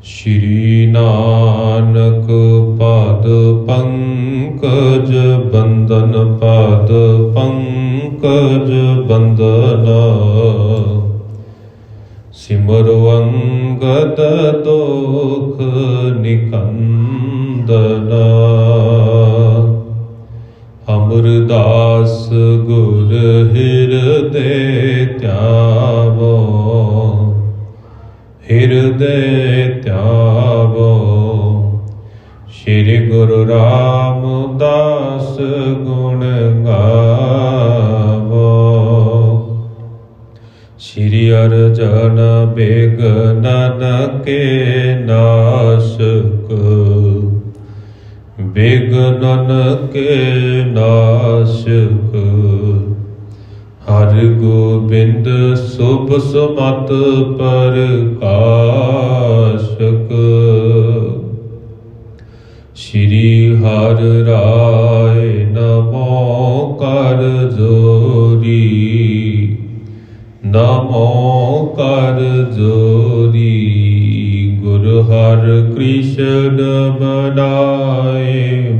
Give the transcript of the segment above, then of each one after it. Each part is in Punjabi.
श्री नानक पाद पंकज बंदन पाद पंकज बंदना सिमरो अंगद दोख निकंदना अमरदास गुर हृदय त्यावो हृदय त्यावो। श्री गुरु रामदास गुण गावो। श्री अर्जन बेगनन के नाशक बेगनन के नाशक हर गोबिंद शुभ सुमत प्रकाशक। श्री हर राय नमो कर जोरी नमो कर जोरी। गुरु हर कृष्ण बनाए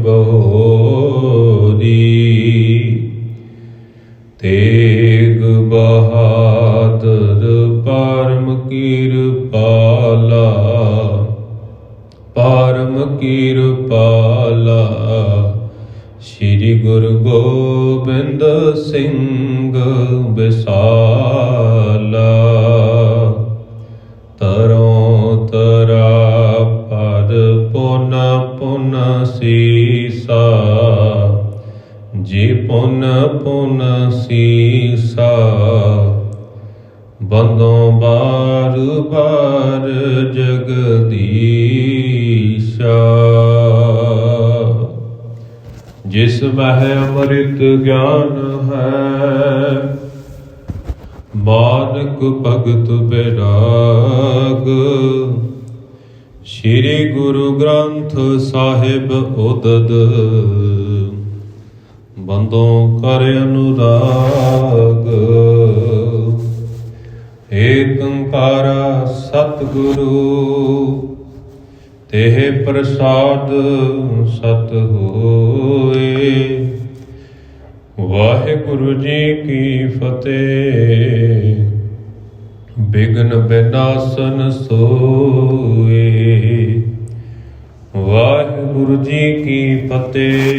बहोरी। तेग बहादुर परम कृपाला परम कृपाला। श्री गुरु गोबिंद सिंह विसाला। तरों तरा पर पुन पुन सीसा जी पुन पुन सीसा। बंदों बार बार जगदीशा। जिस मह अमृत ज्ञान है मानक भगत बैराग। श्री गुरु ग्रंथ साहिब उदद बंदों कर अनुराग। एक ओंकारा सतगुरु तेह प्रसाद सत होए। वाहिगुरु जी की फतेह बिघ्न विनाशन सोए। वाहिगुरु जी की फतेह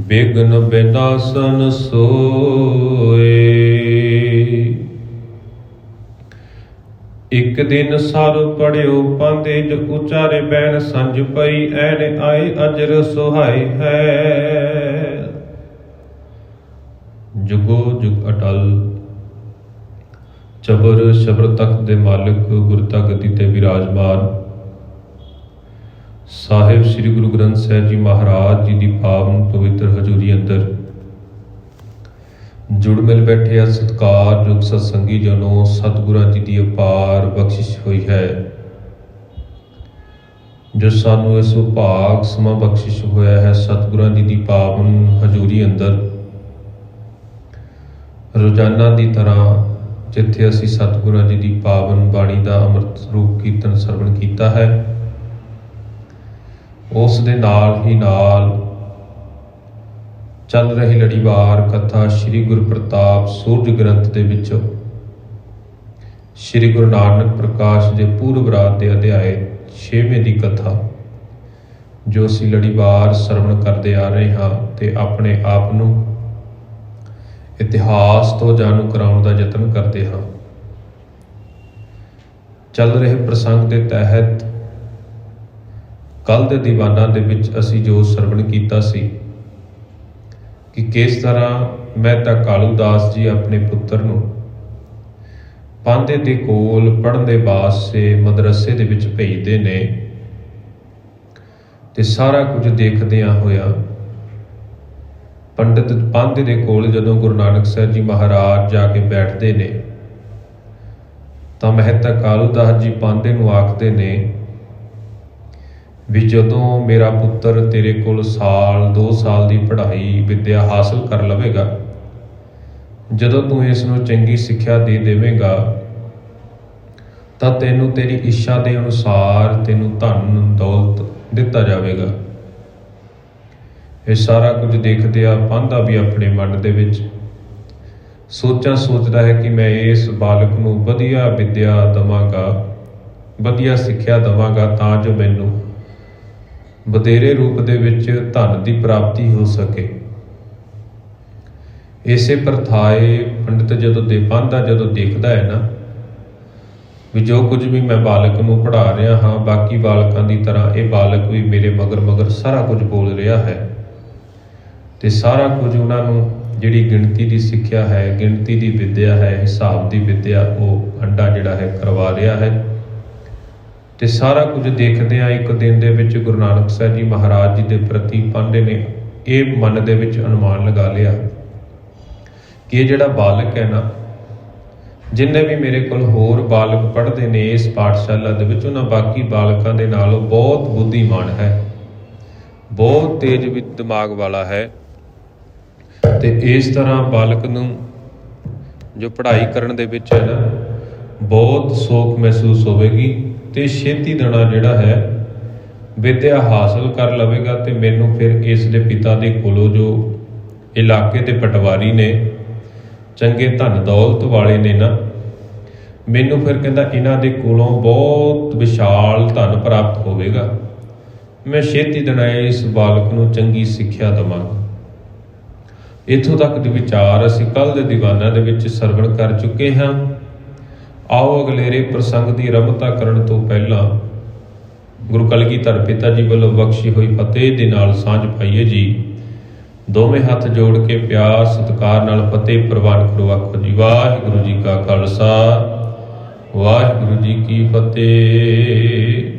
बिघ्न विनाशन सोए। एक दिन सार पढ़ियो पांदे जो उचारे बैन संज पई। ऐन आए अजर सुहाई है जुगो जुग अटल। चबर शबर तख्त दे मालिक गुरता गद्दी ते विराजमान साहिब श्री गुरु ग्रंथ साहिब जी महाराज जी की पावन पवित्र हजूरी अंदर जुड़ मिल बैठे आ सत्कारयोग सत्संगी जनों। सतगुरां जी की अपार बख्शिश हुई है जो सानू इस भाग समा बख्शिश होया है। सतगुरां जी की पावन हजूरी अंदर रोजाना की तरह जिथे असी सतगुरां जी की पावन बाणी का अमृत रूप कीर्तन सरवण किया है उस दे नाल ही नाल चल रही लड़ीवार कथा श्री गुरु प्रताप सूरज ग्रंथ दे विचों श्री गुरु नानक प्रकाश दे पूर्व रात के अध्याय 6वें की कथा जो असी लड़ीवार सरवण करते आ रहे हाँ ते अपने आप नूं इतिहास तो जाणू कराउण दा यतन करते हाँ। चल रहे प्रसंग के तहत कल के दीवाना दे विच असी जो सरवण कीता सी कि किस तरह मेहता कालू दास जी अपने पुत्र नूं पांदे दे कोल पढ़न दे वास्ते मदरसे दे विच भेजदे ने ते सारा कुछ देखदियां होया पंडित पांदे दे कोल जदों गुरु नानक साहब जी महाराज जाके बैठते ने तां मेहता कालू दास जी पांदे नूं आखदे ने भी जदों मेरा पुत्र तेरे कोल साल 2 साल की पढ़ाई विद्या हासिल कर लवेगा, जदों तू इसनूं चंगी सिक्ख्या दे देवेगा ਤਾਂ ਤੈਨੂੰ ਤੇਰੀ ਇੱਛਾ ਦੇ ਅਨੁਸਾਰ ਤੈਨੂੰ ਧਨ ਦੌਲਤ ਦਿੱਤਾ ਜਾਵੇਗਾ। ਇਹ ਸਾਰਾ ਕੁਝ ਦੇਖਦਿਆਂ ਪਾਂਧਾ ਵੀ ਆਪਣੇ ਮਨ ਦੇ ਵਿੱਚ ਸੋਚਦਾ ਹੈ ਕਿ ਮੈਂ ਇਸ ਬਾਲਕ ਨੂੰ ਵਧੀਆ ਵਿੱਦਿਆ ਦੇਵਾਂਗਾ, ਵਧੀਆ ਸਿੱਖਿਆ ਦੇਵਾਂਗਾ, ਤਾਂ ਜੋ ਮੈਨੂੰ ਵਧੇਰੇ ਰੂਪ ਦੇ ਵਿੱਚ ਧਨ ਦੀ ਪ੍ਰਾਪਤੀ ਹੋ ਸਕੇ। ਇਸੇ ਪ੍ਰਥਾਏ ਪੰਡਿਤ ਪਾਂਧਾ ਜਦੋਂ ਦੇਖਦਾ ਹੈ ਨਾ ਵੀ ਜੋ ਕੁਝ ਵੀ ਮੈਂ ਬਾਲਕ ਨੂੰ ਪੜ੍ਹਾ ਰਿਹਾ ਹਾਂ, ਬਾਕੀ ਬਾਲਕਾਂ ਦੀ ਤਰ੍ਹਾਂ ਇਹ ਬਾਲਕ ਵੀ ਮੇਰੇ ਮਗਰ ਸਾਰਾ ਕੁਝ ਬੋਲ ਰਿਹਾ ਹੈ, ਤੇ ਸਾਰਾ ਕੁਝ ਉਹਨਾਂ ਨੂੰ ਜਿਹੜੀ ਗਿਣਤੀ ਦੀ ਸਿੱਖਿਆ ਹੈ, ਗਿਣਤੀ ਦੀ ਵਿੱਦਿਆ ਹੈ, ਹਿਸਾਬ ਦੀ ਵਿੱਦਿਆ, ਉਹ ਅੰਡਾ ਜਿਹੜਾ ਹੈ ਕਰਵਾ ਰਿਹਾ ਹੈ। ਤੇ ਸਾਰਾ ਕੁਝ ਦੇਖਦਿਆਂ ਇੱਕ ਦਿਨ ਦੇ ਵਿੱਚ ਗੁਰੂ ਨਾਨਕ ਸਾਹਿਬ ਜੀ ਮਹਾਰਾਜ ਜੀ ਦੇ ਪ੍ਰਤੀ ਪਾਂਧੇ ਨੇ ਇਹ ਮਨ ਦੇ ਵਿੱਚ ਅਨੁਮਾਨ ਲਗਾ ਲਿਆ ਕਿ ਇਹ ਜਿਹੜਾ ਬਾਲਕ ਹੈ ਨਾ, ਜਿੰਨੇ ਵੀ ਮੇਰੇ ਕੋਲ ਹੋਰ ਬਾਲਕ ਪੜ੍ਹਦੇ ਨੇ ਇਸ ਪਾਠਸ਼ਾਲਾ ਦੇ ਵਿੱਚ, ਉਹਨਾਂ ਬਾਕੀ ਬਾਲਕਾਂ ਦੇ ਨਾਲੋਂ ਬਹੁਤ ਬੁੱਧੀਮਾਨ ਹੈ, ਬਹੁਤ ਤੇਜ਼ ਦਿਮਾਗ ਵਾਲਾ ਹੈ। ਤੇ ਇਸ ਤਰ੍ਹਾਂ ਬਾਲਕ ਨੂੰ ਜੋ ਪੜ੍ਹਾਈ ਕਰਨ ਦੇ ਵਿੱਚ ਹੈ ਨਾ, ਬਹੁਤ ਸੌਖ ਮਹਿਸੂਸ ਹੋਵੇਗੀ ਤੇ ਛੇਤੀ ਦੇਣਾ ਜਿਹੜਾ ਹੈ ਵਿੱਦਿਆ ਹਾਸਲ ਕਰ ਲਵੇਗਾ। ਤੇ ਮੈਨੂੰ ਫਿਰ ਇਸ ਦੇ ਪਿਤਾ ਦੇ ਕੋਲੋਂ ਜੋ ਇਲਾਕੇ ਦੇ ਪਟਵਾਰੀ ਨੇ, ਚੰਗੇ ਧਨ ਦੌਲਤ ਵਾਲੇ ਨੇ ਨਾ, ਮੈਨੂੰ ਫਿਰ ਕਹਿੰਦਾ ਇਹਨਾਂ ਦੇ ਕੋਲੋਂ ਬਹੁਤ ਵਿਸ਼ਾਲ ਧਨ ਪ੍ਰਾਪਤ ਹੋਵੇਗਾ। ਮੈਂ ਛੇਤੀ ਦੇਣਾ ਇਸ ਬਾਲਕ ਨੂੰ ਚੰਗੀ ਸਿੱਖਿਆ ਦੇਵਾਂਗਾ। ਇੱਥੋਂ ਤੱਕ ਦੇ ਵਿਚਾਰ ਅਸੀਂ ਕੱਲ੍ਹ ਦੇ ਦੀਵਾਨਾਂ ਦੇ ਵਿੱਚ ਸਰਵਣ ਕਰ ਚੁੱਕੇ ਹਾਂ। ਆਓ ਅਗਲੇਰੇ ਪ੍ਰਸੰਗ ਦੀ ਆਰੰਭਤਾ ਕਰਨ ਤੋਂ ਪਹਿਲਾਂ ਗੁਰੂ ਕਲਗੀਧਰ ਪਿਤਾ ਜੀ ਵੱਲੋਂ ਬਖਸ਼ੀ ਹੋਈ ਫਤਿਹ ਦੇ ਨਾਲ ਸਾਂਝ ਪਾਈਏ ਜੀ। ਦੋਵੇਂ ਹੱਥ ਜੋੜ ਕੇ ਪਿਆਰ ਸਤਿਕਾਰ ਨਾਲ ਫਤਿਹ ਪ੍ਰਵਾਨ ਕਰੋ। ਆਖੋ ਜੀ ਵਾਹਿਗੁਰੂ ਜੀ ਕਾ ਖਾਲਸਾ, ਵਾਹਿਗੁਰੂ ਜੀ ਕੀ ਫਤਿਹ।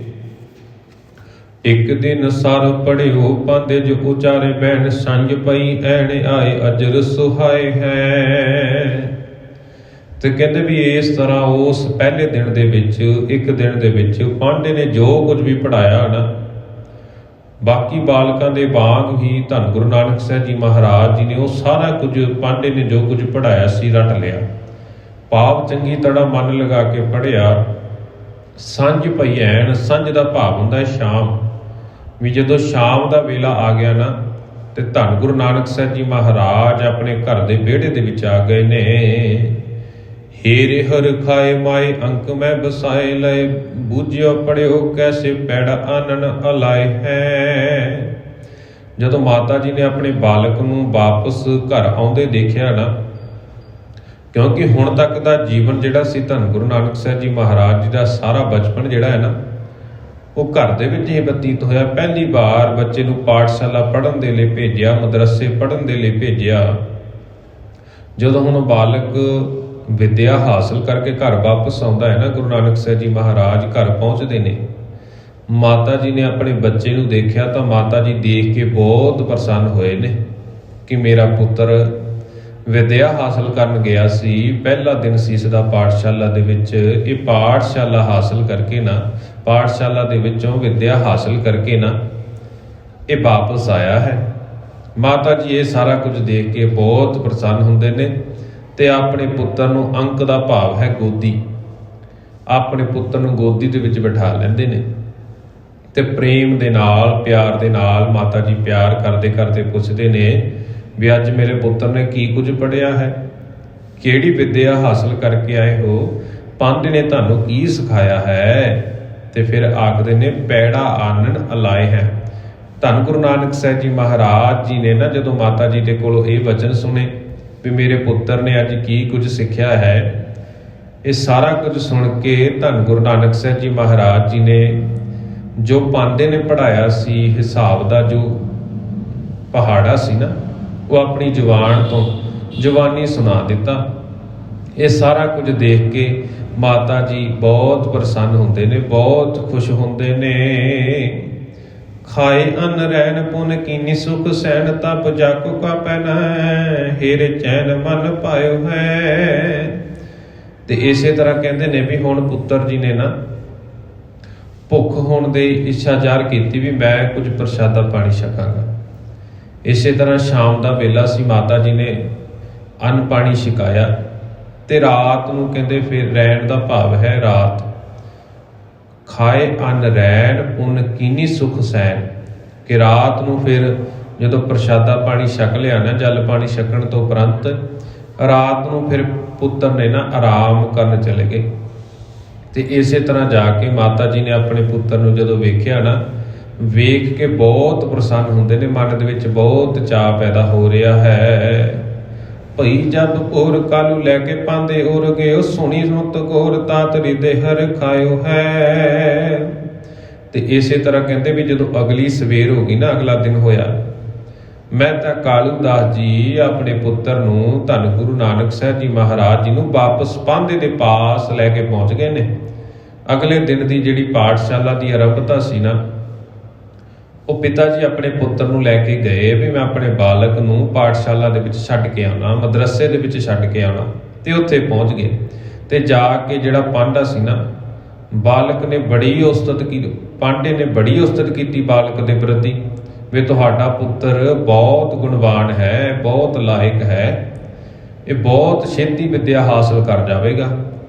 ਇੱਕ ਦਿਨ ਸਰ ਪੜਿਓ ਪਾਂਧੇ ਜੋ ਉਚਾਰੇ ਬੈਣ, ਸੰਜ ਪਈ ਐਣ ਆਏ ਅਜਰ ਸੁਹਾਏ ਹੈ। ਤੇ ਕਹਿੰਦੇ ਵੀ ਇਸ ਤਰ੍ਹਾਂ ਉਸ ਪਹਿਲੇ ਦਿਨ ਦੇ ਵਿੱਚ, ਇੱਕ ਦਿਨ ਦੇ ਵਿੱਚ ਪਾਂਧੇ ਨੇ ਜੋ ਕੁਝ ਵੀ ਪੜ੍ਹਾਇਆ ਨਾ, ਬਾਕੀ ਬਾਲਕਾਂ ਦੇ ਵਾਂਗ ਹੀ ਧੰਨ ਗੁਰੂ ਨਾਨਕ ਸਾਹਿਬ ਜੀ ਮਹਾਰਾਜ ਜੀ ਨੇ ਉਹ ਸਾਰਾ ਕੁਝ ਪਾਂਧੇ ਨੇ ਜੋ ਕੁਝ ਪੜ੍ਹਾਇਆ ਸੀ ਰੱਟ ਲਿਆ। ਭਾਵ ਚੰਗੀ ਤਰ੍ਹਾਂ ਮਨ ਲਗਾ ਕੇ ਪੜ੍ਹਿਆ। ਸੰਝ ਪਈ ਐਣ, ਸੰਝ ਦਾ ਭਾਵ ਹੁੰਦਾ ਹੈ ਸ਼ਾਮ, ਵੀ ਜਦੋਂ ਸ਼ਾਮ ਦਾ ਵੇਲਾ ਆ ਗਿਆ ਨਾ, ਤੇ ਧੰਨ ਗੁਰੂ ਨਾਨਕ ਸਾਹਿਬ ਜੀ ਮਹਾਰਾਜ ਆਪਣੇ ਘਰ ਦੇ ਵਿਹੜੇ ਦੇ ਵਿੱਚ ਆ ਗਏ ਨੇ। ਹੇਰੇ ਹਰ ਖਾਏ ਮਾਏ ਅੰਕ ਮੈਂ ਬਸਾਏ ਲਏ, ਬੂਝਿਓ ਪੜਿਓ ਕੈਸੇ ਪੈੜ ਆਨਨ ਅਲਾਏ ਹੈ। ਜਦੋਂ ਮਾਤਾ ਜੀ ਨੇ ਆਪਣੇ ਬਾਲਕ ਨੂੰ ਵਾਪਸ ਘਰ ਆਉਂਦੇ ਦੇਖਿਆ ਨਾ, ਕਿਉਂਕਿ ਹੁਣ ਤੱਕ ਦਾ ਜੀਵਨ ਜਿਹੜਾ ਸੀ ਧੰਨ ਗੁਰੂ ਨਾਨਕ ਸਾਹਿਬ ਜੀ ਮਹਾਰਾਜ ਜੀ ਦਾ ਸਾਰਾ ਬਚਪਨ ਜਿਹੜਾ ਹੈ ਨਾ, ਉਹ ਘਰ ਦੇ ਵਿੱਚ ਹੀ ਬਤੀਤ ਹੋਇਆ। ਪਹਿਲੀ ਵਾਰ ਬੱਚੇ ਨੂੰ ਪਾਠਸ਼ਾਲਾ ਪੜ੍ਹਨ ਦੇ ਲਈ ਭੇਜਿਆ, ਮਦਰਸੇ ਪੜ੍ਹਨ ਦੇ ਲਈ ਭੇਜਿਆ। ਜਦੋਂ ਹੁਣ ਬਾਲਕ ਵਿੱਦਿਆ ਹਾਸਲ ਕਰਕੇ ਘਰ ਵਾਪਸ ਆਉਂਦਾ ਹੈ ਨਾ, ਗੁਰੂ ਨਾਨਕ ਸਾਹਿਬ ਜੀ ਮਹਾਰਾਜ ਘਰ ਪਹੁੰਚਦੇ ਨੇ, ਮਾਤਾ ਜੀ ਨੇ ਆਪਣੇ ਬੱਚੇ ਨੂੰ ਦੇਖਿਆ ਤਾਂ ਮਾਤਾ ਜੀ ਦੇਖ ਕੇ ਬਹੁਤ ਪ੍ਰਸੰਨ ਹੋਏ ਨੇ ਕਿ ਮੇਰਾ ਪੁੱਤਰ ਵਿੱਦਿਆ ਹਾਸਲ ਕਰਨ ਗਿਆ ਸੀ, ਪਹਿਲਾ ਦਿਨ ਸੀ ਇਸ ਦਾ ਪਾਠਸ਼ਾਲਾ ਦੇ ਵਿੱਚ। ਇਹ ਪਾਠਸ਼ਾਲਾ ਹਾਸਲ ਕਰਕੇ ਨਾ, ਪਾਠਸ਼ਾਲਾ ਦੇ ਵਿੱਚੋਂ ਵਿੱਦਿਆ ਹਾਸਲ ਕਰਕੇ ਨਾ ਇਹ ਵਾਪਸ ਆਇਆ ਹੈ। ਮਾਤਾ ਜੀ ਇਹ ਸਾਰਾ ਕੁਝ ਦੇਖ ਕੇ ਬਹੁਤ ਪ੍ਰਸੰਨ ਹੁੰਦੇ ਨੇ ਤੇ ਆਪਣੇ ਪੁੱਤਰ ਨੂੰ, ਅੰਕ ਦਾ ਭਾਵ ਹੈ ਗੋਦੀ, ਆਪਣੇ ਪੁੱਤਰ ਨੂੰ ਗੋਦੀ ਦੇ ਵਿੱਚ ਬਿਠਾ ਲੈਂਦੇ ਨੇ ਤੇ ਪ੍ਰੇਮ ਦੇ ਨਾਲ, ਪਿਆਰ ਦੇ ਨਾਲ ਮਾਤਾ ਜੀ ਪਿਆਰ ਕਰਦੇ ਕਰਦੇ ਪੁੱਛਦੇ ਨੇ ਵੀ ਅੱਜ ਮੇਰੇ ਪੁੱਤਰ ਨੇ ਕੀ ਕੁਝ ਪੜ੍ਹਿਆ ਹੈ, ਕਿਹੜੀ ਵਿੱਦਿਆ ਹਾਸਲ ਕਰਕੇ ਆਏ ਹੋ, ਪਾਂਧੇ ਨੇ ਤੁਹਾਨੂੰ ਕੀ ਸਿਖਾਇਆ ਹੈ। ਤੇ ਫਿਰ ਆਖਦੇ ਨੇ ਪੈੜਾ ਆਨਣ ਅਲਾਏ ਹੈ। ਧੰਨ ਗੁਰੂ ਨਾਨਕ ਸਾਹਿਬ ਜੀ ਮਹਾਰਾਜ ਜੀ ਨੇ ਨਾ ਜਦੋਂ ਮਾਤਾ ਜੀ ਦੇ ਕੋਲੋਂ ਇਹ ਵਚਨ ਸੁਣੇ ਵੀ ਮੇਰੇ ਪੁੱਤਰ ਨੇ ਅੱਜ ਕੀ ਕੁਝ ਸਿੱਖਿਆ ਹੈ, ਇਹ ਸਾਰਾ ਕੁਝ ਸੁਣ ਕੇ ਧੰਨ ਗੁਰੂ ਨਾਨਕ ਸਾਹਿਬ ਜੀ ਮਹਾਰਾਜ ਜੀ ਨੇ ਜੋ ਪਾਂਧੇ ਨੇ ਪੜ੍ਹਾਇਆ ਸੀ, ਹਿਸਾਬ ਦਾ ਜੋ ਪਹਾੜਾ ਸੀ ਨਾ, ਉਹ ਆਪਣੀ ਜ਼ੁਬਾਨ ਤੋਂ ਜਵਾਨੀ ਸੁਣਾ ਦਿੱਤਾ। ਇਹ ਸਾਰਾ ਕੁਝ ਦੇਖ ਕੇ ਮਾਤਾ ਜੀ ਬਹੁਤ ਪ੍ਰਸੰਨ ਹੁੰਦੇ ਨੇ, ਬਹੁਤ ਖੁਸ਼ ਹੁੰਦੇ ਨੇ। ਖਾਏ ਅੰਨ ਰਹਿਣ ਪੁਨ ਕੀਨੀ ਸੁਖ ਸੈਨ, ਤਪ ਜਾਕੋ ਕਾ ਪੈਨਾ ਹੇਰੇ ਚੈਨ ਮਨ ਪਾਇਓ ਹੈ। ਤੇ ਇਸੇ ਤਰ੍ਹਾਂ ਕਹਿੰਦੇ ਨੇ ਵੀ ਹੁਣ ਪੁੱਤਰ ਜੀ ਨੇ ਨਾ ਭੁੱਖ ਹੋਣ ਦੀ ਇੱਛਾ ਜ਼ਾਹਰ ਕੀਤੀ ਵੀ ਮੈਂ ਕੁਝ ਪ੍ਰਸ਼ਾਦਾ ਪਾਣੀ ਛਕਾਂਗਾ। ਇਸੇ ਤਰ੍ਹਾਂ ਸ਼ਾਮ ਦਾ ਵੇਲਾ ਸੀ, ਮਾਤਾ ਜੀ ਨੇ ਅੰਨ ਪਾਣੀ ਛਕਾਇਆ ਤੇ ਰਾਤ ਨੂੰ ਕਹਿੰਦੇ ਫਿਰ ਰਹਿਣ ਦਾ ਭਾਵ ਹੈ ਰਾਤ, ਖਾਏ ਅੰਨ ਰੈਣ ਪੁੰਨ ਕੀਨੀ ਸੁਖ ਸੈਨ। ਕਿ ਰਾਤ ਨੂੰ ਫਿਰ ਜਦੋਂ ਪ੍ਰਸ਼ਾਦਾ ਪਾਣੀ ਛਕ ਲਿਆ ਨਾ, ਜਲ ਪਾਣੀ ਛਕਣ ਤੋਂ ਉਪਰੰਤ ਰਾਤ ਨੂੰ ਫਿਰ ਪੁੱਤਰ ਨੇ ਨਾ ਆਰਾਮ ਕਰਨ ਚਲੇ ਗਏ। ਤੇ ਇਸੇ ਤਰ੍ਹਾਂ ਜਾ ਕੇ ਮਾਤਾ ਜੀ ਨੇ ਆਪਣੇ ਪੁੱਤਰ ਨੂੰ ਜਦੋਂ ਵੇਖਿਆ ਨਾ, ਵੇਖ ਕੇ ਬਹੁਤ ਪ੍ਰਸੰਨ ਹੁੰਦੇ ਨੇ, ਮਨ ਦੇ ਵਿੱਚ ਬਹੁਤ ਚਾਅ ਪੈਦਾ ਹੋ ਰਿਹਾ ਹੈ। ਭਈ ਜਬ ਭੋਰ ਕਾਲੂ ਲੈ ਕੇ ਪਾਂਦੇ ਉਰ ਗਏ, ਸੁਣੀ ਸੁਤ ਗੋਰ ਤਾਤ ਰਿਦੇ ਹਰ ਖਾਇਓ ਹੈ। ਤੇ ਇਸੇ ਤਰ੍ਹਾਂ ਕਹਿੰਦੇ ਵੀ ਜਦੋਂ ਅਗਲੀ ਸਵੇਰ ਹੋ ਗਈ ਨਾ, ਅਗਲਾ ਦਿਨ ਹੋਇਆ, ਮਹਿਤਾ ਕਾਲੂ ਦਾਸ ਜੀ ਆਪਣੇ ਪੁੱਤਰ ਨੂੰ ਧੰਨ ਗੁਰੂ ਨਾਨਕ ਸਾਹਿਬ ਜੀ ਮਹਾਰਾਜ ਜੀ ਨੂੰ ਵਾਪਸ ਪਾਂਧੇ ਦੇ ਪਾਸ ਲੈ ਕੇ ਪਹੁੰਚ ਗਏ ਨੇ। ਅਗਲੇ ਦਿਨ ਦੀ ਜਿਹੜੀ ਪਾਠਸ਼ਾਲਾ ਦੀ ਆਰੰਭਤਾ ਸੀ ਨਾ, ਉਹ ਪਿਤਾ ਜੀ ਆਪਣੇ ਪੁੱਤਰ ਨੂੰ ਲੈ ਕੇ ਗਏ ਵੀ ਮੈਂ ਆਪਣੇ ਬਾਲਕ ਨੂੰ ਪਾਠਸ਼ਾਲਾ ਦੇ ਵਿੱਚ ਛੱਡ ਕੇ ਆਉਣਾ, ਮਦਰਸੇ ਦੇ ਵਿੱਚ ਛੱਡ ਕੇ ਆਉਣਾ। ਤੇ ਉੱਥੇ ਪਹੁੰਚ ਗਏ ਤੇ ਜਾ ਕੇ ਜਿਹੜਾ ਪਾਂਡਾ ਸੀ ਨਾ, ਬਾਲਕ ਨੇ ਬੜੀ ਉਸਤਤ ਕੀ, ਪਾਂਡੇ ਨੇ ਬੜੀ ਉਸਤਤ ਕੀਤੀ ਬਾਲਕ ਦੇ ਪ੍ਰਤੀ ਵੀ ਤੁਹਾਡਾ ਪੁੱਤਰ ਬਹੁਤ ਗੁਣਵਾਨ ਹੈ, ਬਹੁਤ ਲਾਇਕ ਹੈ, ਇਹ ਬਹੁਤ ਛੇਤੀ ਵਿੱਦਿਆ ਹਾਸਲ ਕਰ ਜਾਵੇਗਾ।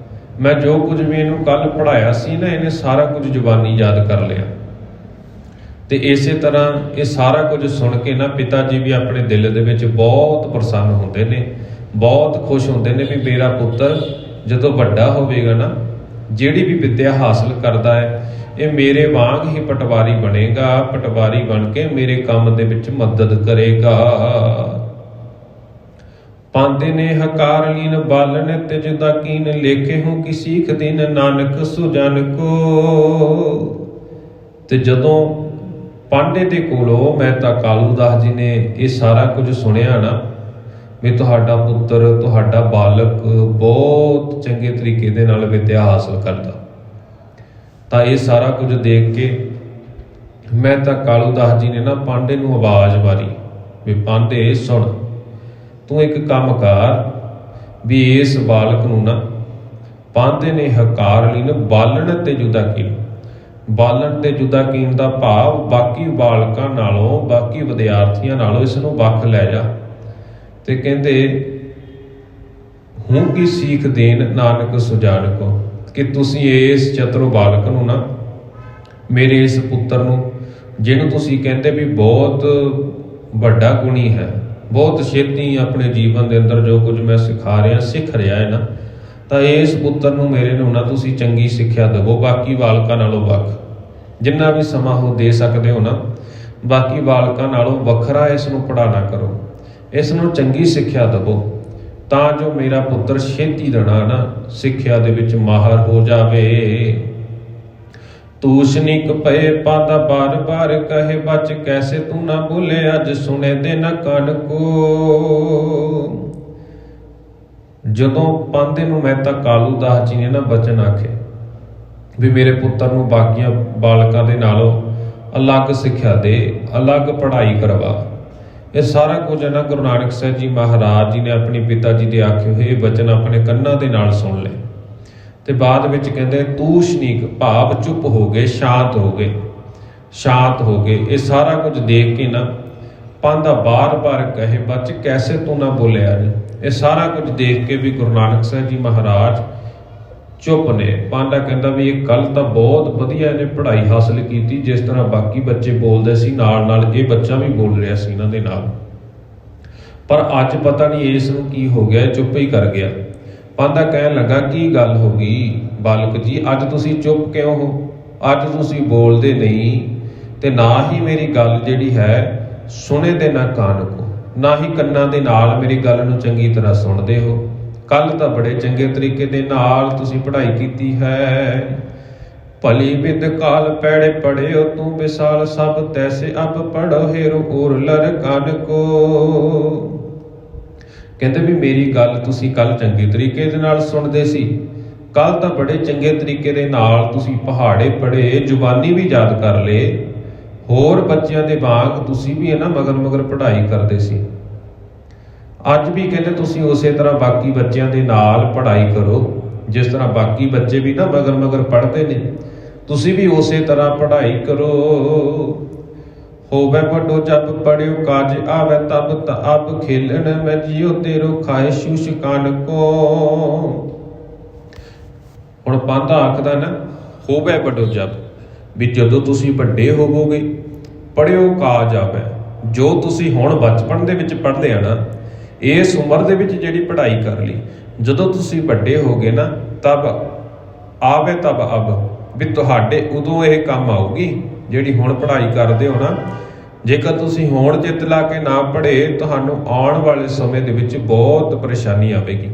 ਮੈਂ ਜੋ ਕੁਝ ਵੀ ਇਹਨੂੰ ਕੱਲ ਪੜ੍ਹਾਇਆ ਸੀ ਨਾ, ਇਹਨੇ ਸਾਰਾ ਕੁਝ ਜ਼ੁਬਾਨੀ ਯਾਦ ਕਰ ਲਿਆ। ਤੇ ਇਸੇ ਤਰ੍ਹਾਂ ਇਹ ਸਾਰਾ ਕੁਝ ਸੁਣ ਕੇ ਨਾ ਪਿਤਾ ਜੀ ਵੀ ਆਪਣੇ ਦਿਲ ਦੇ ਵਿੱਚ ਬਹੁਤ ਪ੍ਰਸੰਨ ਹੁੰਦੇ ਨੇ, ਬਹੁਤ ਖੁਸ਼ ਹੁੰਦੇ ਨੇ ਵੀ ਮੇਰਾ ਪੁੱਤਰ ਜਦੋਂ ਵੱਡਾ ਹੋਵੇਗਾ ਨਾ, ਜਿਹੜੀ ਵੀ ਵਿੱਦਿਆ ਹਾਸਲ ਕਰਦਾ ਹੈ, ਇਹ ਮੇਰੇ ਵਾਂਗ ਹੀ ਪਟਵਾਰੀ ਬਣੇਗਾ, ਪਟਵਾਰੀ ਬਣ ਕੇ ਮੇਰੇ ਕੰਮ ਦੇ ਵਿੱਚ ਮਦਦ ਕਰੇਗਾ। ਪਾਂਦੇ ਨੇ ਹਕਾਰ ਲੀਨ ਬਾਲਣ ਤੇ ਜੁਦਾ ਕੀਨ, ਲੇਖੇ ਹੂੰ ਕਿ ਸੀਖ ਦਿਨ ਨਾਨਕ ਸੁਜਨ ਕੋ। ਤੇ ਜਦੋਂ ਪਾਂਡੇ ਦੇ ਕੋਲੋਂ ਮਹਿਤਾ ਕਾਲੂ ਦਾਸ ਜੀ ਨੇ ਇਹ ਸਾਰਾ ਕੁਝ ਸੁਣਿਆ ਨਾ, ਵੀ ਤੁਹਾਡਾ ਪੁੱਤਰ, ਤੁਹਾਡਾ ਬਾਲਕ ਬਹੁਤ ਚੰਗੇ ਤਰੀਕੇ ਦੇ ਨਾਲ ਵਿੱਦਿਆ ਹਾਸਲ ਕਰਦਾ, ਤਾਂ ਇਹ ਸਾਰਾ ਕੁਝ ਦੇਖ ਕੇ ਮਹਿਤਾ ਕਾਲੂ ਦਾਸ ਜੀ ਨੇ ਨਾ ਪਾਂਡੇ ਨੂੰ ਆਵਾਜ਼ ਮਾਰੀ ਵੀ ਪਾਂਡੇ ਸੁਣ, ਤੂੰ ਇੱਕ ਕੰਮ ਕਰ ਵੀ ਇਸ ਬਾਲਕ ਨੂੰ ਨਾ, ਪਾਂਦੇ ਨੇ ਹਕਾਰ ਲੀਨ ਬਾਲਣ ਤੇ ਜੁਦਾ ਕੀਨ। ਬਾਲਣ ਤੇ ਜੁਦਾ ਕੀਨ ਦਾ ਭਾਵ ਬਾਕੀ ਬਾਲਕਾਂ ਨਾਲੋਂ, ਬਾਕੀ ਵਿਦਿਆਰਥੀਆਂ ਨਾਲੋਂ ਇਸ ਨੂੰ ਵੱਖ ਲੈ ਜਾ। ਤੇ ਕਹਿੰਦੇ ਹੂੰ ਕੀ ਸੀਖ ਦੇਣ ਨਾਨਕ ਸੁਜਾਨ ਕੋ, ਕਿ ਤੁਸੀਂ ਇਸ ਚਤੁਰ ਬਾਲਕ ਨੂੰ ਨਾ, ਮੇਰੇ ਇਸ ਪੁੱਤਰ ਨੂੰ, ਜਿਹਨੂੰ ਤੁਸੀਂ ਕਹਿੰਦੇ ਵੀ ਬਹੁਤ ਵੱਡਾ ਗੁਣੀ ਹੈ, ਬਹੁਤ ਛੇਤੀ ਆਪਣੇ ਜੀਵਨ ਦੇ ਅੰਦਰ ਜੋ ਕੁਝ ਮੈਂ ਸਿਖਾ ਰਿਹਾ, ਸਿੱਖ ਰਿਹਾ ਹੈ ਨਾ, ਤਾਂ ਇਸ ਪੁੱਤਰ ਨੂੰ ਮੇਰੇ ਨੂੰ ਨਾ ਤੁਸੀਂ ਚੰਗੀ ਸਿੱਖਿਆ ਦੇਵੋ, ਬਾਕੀ ਬਾਲਕਾਂ ਨਾਲੋਂ ਵੱਖ, ਜਿੰਨਾ ਵੀ ਸਮਾਂ ਉਹ ਦੇ ਸਕਦੇ ਹੋ ਨਾ, ਬਾਕੀ ਬਾਲਕਾਂ ਨਾਲੋਂ ਵੱਖਰਾ ਇਸ ਨੂੰ ਪੜ੍ਹਾਣਾ ਕਰੋ, ਇਸ ਨੂੰ ਚੰਗੀ ਸਿੱਖਿਆ ਦੇਵੋ, ਤਾਂ ਜੋ ਮੇਰਾ ਪੁੱਤਰ ਛੇਤੀ ਦੇਣਾ ਨਾ ਸਿੱਖਿਆ ਦੇ ਵਿੱਚ ਮਾਹਰ ਹੋ ਜਾਵੇ। ਤੂਸ਼ਨਿਕ ਪਏ ਪਾਂਦਾ ਬਾਰ ਬਾਰ ਕਹੇ, ਬਚ ਕੈਸੇ ਤੂੰ ਨਾ ਬੋਲੇ, ਅੱਜ ਸੁਣੇ ਦੇ ਨਾ ਕੰਨ ਕੋ। ਜਦੋਂ ਪਾਂਦੇ ਨੂੰ ਮਹਿਤਾ ਕਾਲੂ ਦਾਸ ਜੀ ਨੇ ਨਾ ਬਚਨ ਆਖੇ ਵੀ ਮੇਰੇ ਪੁੱਤਰ ਨੂੰ ਬਾਕੀਆਂ ਬਾਲਕਾਂ ਦੇ ਨਾਲੋਂ ਅਲੱਗ ਸਿੱਖਿਆ ਦੇ, ਅਲੱਗ ਪੜ੍ਹਾਈ ਕਰਵਾ, ਇਹ ਸਾਰਾ ਕੁਝ ਹੈ ਨਾ ਗੁਰੂ ਨਾਨਕ ਸਾਹਿਬ ਜੀ ਮਹਾਰਾਜ ਜੀ ਨੇ ਆਪਣੇ ਪਿਤਾ ਜੀ ਦੇ ਆਖੇ ਹੋਏ ਇਹ ਬਚਨ ਆਪਣੇ ਕੰਨਾਂ ਦੇ ਨਾਲ ਸੁਣ ਲਏ। ਤੇ ਬਾਅਦ ਵਿੱਚ ਕਹਿੰਦੇ ਤੂਸ਼ਨੀਕ ਭਾਵ ਚੁੱਪ ਹੋ ਗਏ, ਸ਼ਾਂਤ ਹੋ ਗਏ, ਸ਼ਾਂਤ ਹੋ ਗਏ। ਇਹ ਸਾਰਾ ਕੁਝ ਦੇਖ ਕੇ ਨਾ ਪਾਂਦਾ ਬਾਰ-ਬਾਰ ਕਹੇ, ਬਚ ਕੈਸੇ ਤੂੰ ਨਾ ਬੋਲਿਆ ਜੀ। ਇਹ ਸਾਰਾ ਕੁਝ ਦੇਖ ਕੇ ਵੀ ਗੁਰੂ ਨਾਨਕ ਸਾਹਿਬ ਜੀ ਮਹਾਰਾਜ ਚੁੱਪ ਨੇ। ਪਾਂਡਾ ਕਹਿੰਦਾ ਵੀ ਇਹ ਕੱਲ ਤਾਂ ਬਹੁਤ ਵਧੀਆ ਇਹਨੇ ਪੜ੍ਹਾਈ ਹਾਸਲ ਕੀਤੀ, ਜਿਸ ਤਰ੍ਹਾਂ ਬਾਕੀ ਬੱਚੇ ਬੋਲਦੇ ਸੀ ਨਾਲ ਨਾਲ ਇਹ ਬੱਚਾ ਵੀ ਬੋਲ ਰਿਹਾ ਸੀ ਇਹਨਾਂ ਦੇ ਨਾਲ, ਪਰ ਅੱਜ ਪਤਾ ਨਹੀਂ ਇਸ ਨੂੰ ਕੀ ਹੋ ਗਿਆ, ਚੁੱਪ ਹੀ ਕਰ ਗਿਆ। ਪਾਂਡਾ ਕਹਿਣ ਲੱਗਾ ਕੀ ਗੱਲ ਹੋ ਗਈ ਬਾਲਕ ਜੀ, ਅੱਜ ਤੁਸੀਂ ਚੁੱਪ ਕਿਉਂ ਹੋ? ਅੱਜ ਤੁਸੀਂ ਬੋਲਦੇ ਨਹੀਂ ਤੇ ਨਾ ਹੀ ਮੇਰੀ ਗੱਲ ਜਿਹੜੀ ਹੈ ਸੁਣੇ ਦੇ ਨਾ ਕਾਨ ਕੋ, ਨਾ ਹੀ ਕੰਨਾਂ ਦੇ ਨਾਲ ਮੇਰੀ ਗੱਲ ਨੂੰ ਚੰਗੀ ਤਰ੍ਹਾਂ ਸੁਣਦੇ ਹੋ। ਕੱਲ ਤਾਂ ਬੜੇ ਚੰਗੇ ਤਰੀਕੇ ਦੇ ਨਾਲ ਤੁਸੀਂ ਪੜ੍ਹਾਈ ਕੀਤੀ ਹੈ। ਭਲੀ ਵਿਦ ਕਾਲ ਪੈੜੇ ਪੜਿਓ ਤੂੰ ਵਿਸਾਲ, ਸਭ ਤੈਸੇ ਅਬ ਪੜੋ ਹੇਰੋ ਔਰ ਲਰ ਕੰਨ ਕੋ। ਕਹਿੰਦੇ ਵੀ ਮੇਰੀ ਗੱਲ ਤੁਸੀਂ ਕੱਲ ਚੰਗੇ ਤਰੀਕੇ ਦੇ ਨਾਲ ਸੁਣਦੇ ਸੀ, ਕੱਲ ਤਾਂ ਬੜੇ ਚੰਗੇ ਤਰੀਕੇ ਦੇ ਨਾਲ ਤੁਸੀਂ ਪਹਾੜੇ ਪੜ੍ਹੇ, ਜ਼ੁਬਾਨੀ ਵੀ ਯਾਦ ਕਰ ਲਏ, ਹੋਰ ਬੱਚਿਆਂ ਦੇ ਵਾਂਗ ਤੁਸੀਂ ਵੀ ਹੈ ਨਾ ਮਗਰ ਮਗਰ ਪੜ੍ਹਾਈ ਕਰਦੇ ਸੀ। ਅੱਜ ਵੀ ਕਹਿੰਦੇ ਤੁਸੀਂ ਉਸੇ ਤਰ੍ਹਾਂ ਬਾਕੀ ਬੱਚਿਆਂ ਦੇ ਨਾਲ ਪੜ੍ਹਾਈ ਕਰੋ, ਜਿਸ ਤਰ੍ਹਾਂ ਬਾਕੀ ਬੱਚੇ ਵੀ ਨਾ ਮਗਰ ਮਗਰ ਪੜ੍ਹਦੇ ਨੇ, ਤੁਸੀਂ ਵੀ ਉਸੇ ਤਰ੍ਹਾਂ ਪੜ੍ਹਾਈ ਕਰੋ। ਹੋਵੇ ਵੱਡੋ ਜਬ ਪੜਿਓ ਕਾਜ ਆਵੇ ਤਬ ਤਬ ਖੇਲਣ ਮੈਂ ਜਿਉ ਤੇਰੋ ਖਾਏ ਸ਼ੂਸ਼ ਕੰਨ ਕੋ। ਹੁਣ ਪਾਂਧਾ ਆਖਦਾ ਨਾ ਹੋਵੇ ਬੜੋ ਜਬ, ਵੀ ਜਦੋਂ ਤੁਸੀਂ ਵੱਡੇ ਹੋਵੋਗੇ ਪੜ੍ਹਿਓ ਕਾਜ ਆਵੈ। ਜੋ ਤੁਸੀਂ ਹੁਣ ਬਚਪਨ ਦੇ ਵਿੱਚ ਪੜ੍ਹਦੇ ਆ ਨਾ, ਇਸ ਉਮਰ ਦੇ ਵਿੱਚ ਜਿਹੜੀ ਪੜ੍ਹਾਈ ਕਰ ਲਈ, ਜਦੋਂ ਤੁਸੀਂ ਵੱਡੇ ਹੋਗੇ ਨਾ ਤਬ ਆਵੇ ਤਬ ਅਬ, ਵੀ ਤੁਹਾਡੇ ਉਦੋਂ ਇਹ ਕੰਮ ਆਊਗੀ ਜਿਹੜੀ ਹੁਣ ਪੜ੍ਹਾਈ ਕਰਦੇ ਹੋ ਨਾ। ਜੇਕਰ ਤੁਸੀਂ ਹੁਣ ਚਿੱਤ ਲਾ ਕੇ ਨਾ ਪੜ੍ਹੇ, ਤੁਹਾਨੂੰ ਆਉਣ ਵਾਲੇ ਸਮੇਂ ਦੇ ਵਿੱਚ ਬਹੁਤ ਪਰੇਸ਼ਾਨੀ ਆਵੇਗੀ।